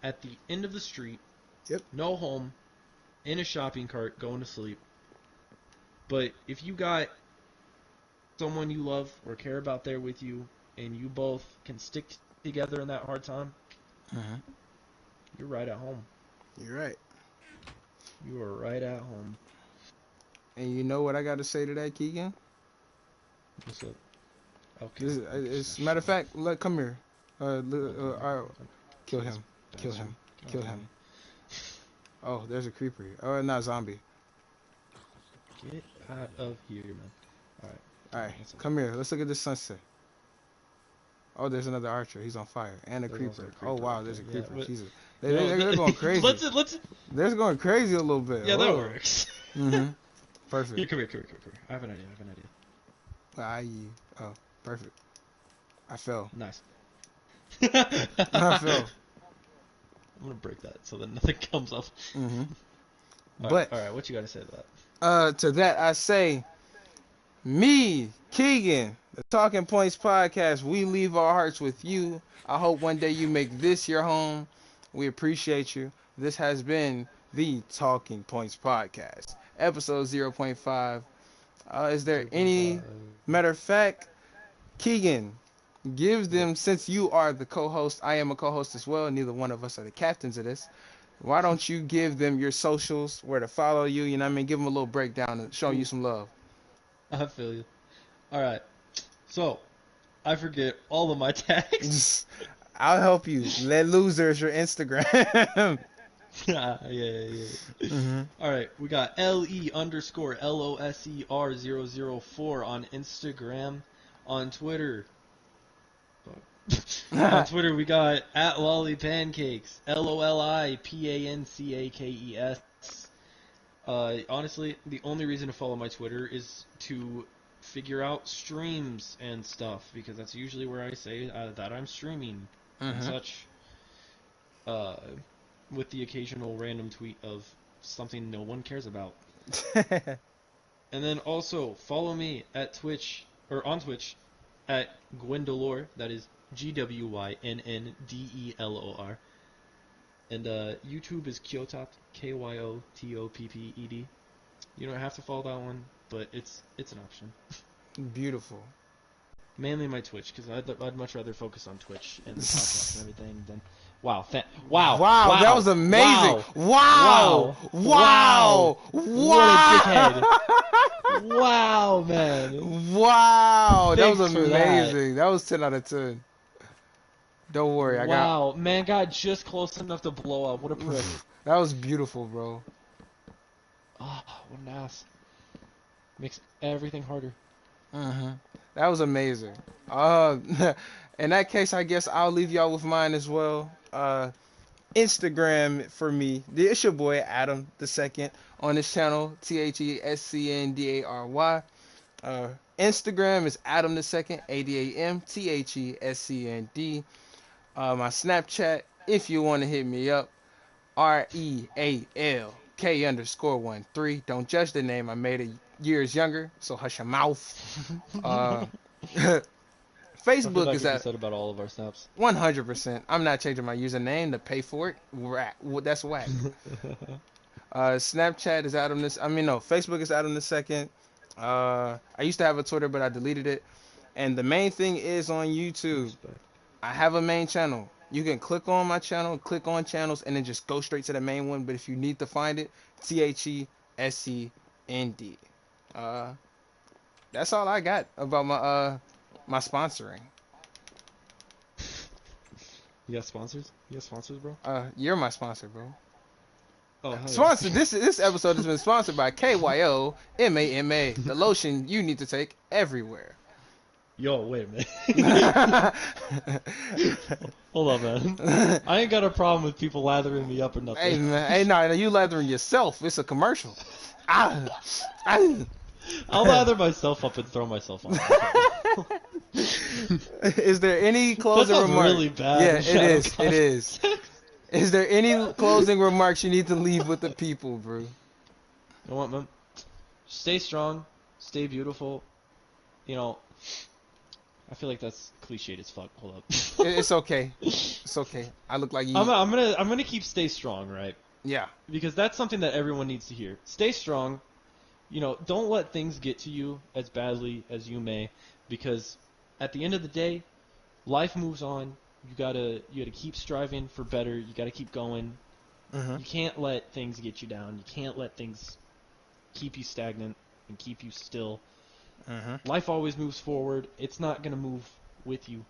at the end of the street, Yep. no home, in a shopping cart, going to sleep. But if you got someone you love or care about there with you, and you both can stick together in that hard time, Mm-hmm. you're right at home. You're right. You are right at home. And you know what I got to say to that, Keegan? What's up? Okay. This, I'm just it's gonna matter shut of up. fact. Kill him. Okay. Kill Kill this him. Kill bastard. him. God Kill damn him. it. Oh, there's a creeper. Oh, not zombie. Get out of here, man. Alright. All right, Alright, what's up? come here. Let's look at this sunset. Oh, there's another archer. He's on fire. And a There's also creeper. a Oh, creeper wow, right there's there. a Yeah, creeper. but Jesus. no, They're going crazy. let's They're going crazy a little bit. yeah, that Whoa. works. Mm-hmm. Here, Perfect. come here. I have an idea. I. Oh, perfect. I fell. Nice. I fell. I'm gonna break that so that nothing comes up. Mm-hmm. All right, But all right. What you gotta say to that? to that I say, me, Keegan, the Talking Points podcast, we leave our hearts with you. I hope one day you make this your home. We appreciate you. This has been the Talking Points podcast, episode zero point 0.5. Is there any 0.5. matter of fact, Keegan, give them, since you are the co-host, I am a co-host as well. Neither one of us are the captains of this. Why don't you give them your socials, where to follow you? You know what I mean? Give them a little breakdown and show you Ooh, some love. I feel you. All right. So I forget all of my tags. I'll help you. Let losers your Instagram. Yeah, yeah, yeah. Mm-hmm. All right, we got LE_LOSER004 on Instagram. On Twitter, on Twitter we got at Lolly Pancakes, LOLIPANCAKES. Honestly, the only reason to follow my Twitter is to figure out streams and stuff because that's usually where I say that I'm streaming and Mm-hmm. such. Uh, with the occasional random tweet of something no one cares about. And then also follow me at Twitch or on Twitch at Gwendolor. That is GWYNNDELOR. And YouTube is Kyotop, KYOTOPPED. You don't have to follow that one, but it's an option. Beautiful. Mainly my Twitch because I'd much rather focus on Twitch and the podcast and everything than wow, Wow, that was amazing. Wow. Wow. What a dickhead. Wow. Wow, man. Wow. That was Thanks for that. amazing. That was 10 out of 10. Don't worry, I got. Wow, man got just close enough to blow up. What a prick. That was beautiful, bro. Ah, what an ass. Makes everything harder. Mm-hmm. That was amazing. Uh, in that case, I guess I'll leave y'all with mine as well. Instagram for me, it's your boy Adam the Second on this channel, THESCNDARY. Instagram is Adam the Second, ADAMTHESCND. My Snapchat, if you want to hit me up, REALK_13. Don't judge the name. I made it years younger, so hush your mouth. Uh, I feel Facebook that is could be at said about all of our snaps. 100%. I'm not changing my username to pay for it. That's whack. Snapchat is Adam this. I mean, no. Facebook is Adam the Second. I used to have a Twitter, but I deleted it. And the main thing is on YouTube. Respect. I have a main channel. You can click on my channel, click on channels, and then just go straight to the main one. But if you need to find it, THESCND. Uh, that's all I got about my sponsoring. You got sponsors? You got sponsors, bro? You're my sponsor, bro. Oh, hell Sponsored. yeah. This episode has been sponsored by KYOMAMA, the lotion you need to take everywhere. Yo, wait a minute. Hold on, man. I ain't got a problem with people lathering me up or nothing. Hey man, hey no, you lathering yourself. It's a commercial. Ah, ah. I'll lather myself up and throw myself on. Is there any That closing sounds remarks? really bad. Yeah, in it shadow is. It is. Is there any closing remarks you need to leave with the people, bro? You know what, man? Stay strong. Stay beautiful. You know, I feel like that's cliched as fuck. Hold up. It's okay. It's okay. I look like you. I'm gonna keep stay strong, right? Yeah. Because that's something that everyone needs to hear. Stay strong. You know, don't let things get to you as badly as you may, because at the end of the day, life moves on. You gotta keep striving for better. You gotta keep going. Mm-hmm. You can't let things get you down. You can't let things keep you stagnant and keep you still. Mm-hmm. Life always moves forward. It's not gonna move with you.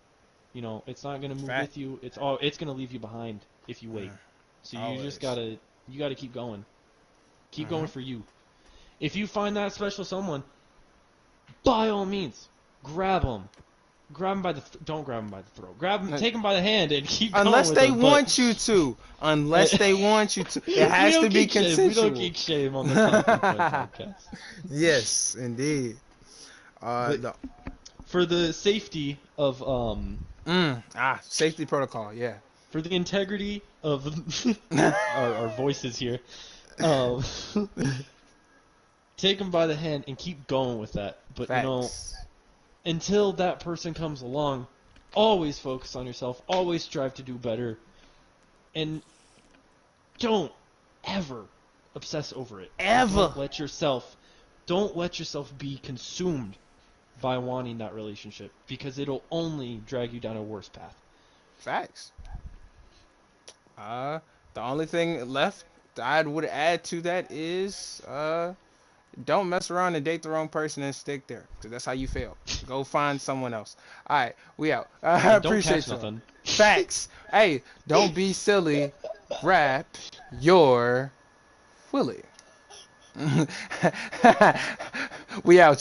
You know, it's not gonna move Fact. with you. It's gonna leave you behind if you wait. So you just Always. gotta keep going. Keep Mm-hmm. going for you. If you find that special someone, by all means, grab them. Grab them by the don't grab them by the throat. Grab them, take them by the hand, and keep going Unless with they them, want you to. Unless they want you to. It has to be consensual. We don't geek shame on the Talking Point podcast. Yes, indeed. But for the safety of Safety protocol. Yeah. for the integrity of our voices here, um, take them by the hand and keep going with that. But Facts. until that person comes along, always focus on yourself. Always strive to do better, and don't ever obsess over it. And Ever. don't let yourself be consumed by wanting that relationship, because it'll only drag you down a worse path. Facts. The only thing left that I would add to that is don't mess around and date the wrong person and stick there, because that's how you fail. Go find someone else. All right, we out. I And don't catch appreciate y'all. nothing. Facts. Hey, don't be silly. Wrap your Willie. We out.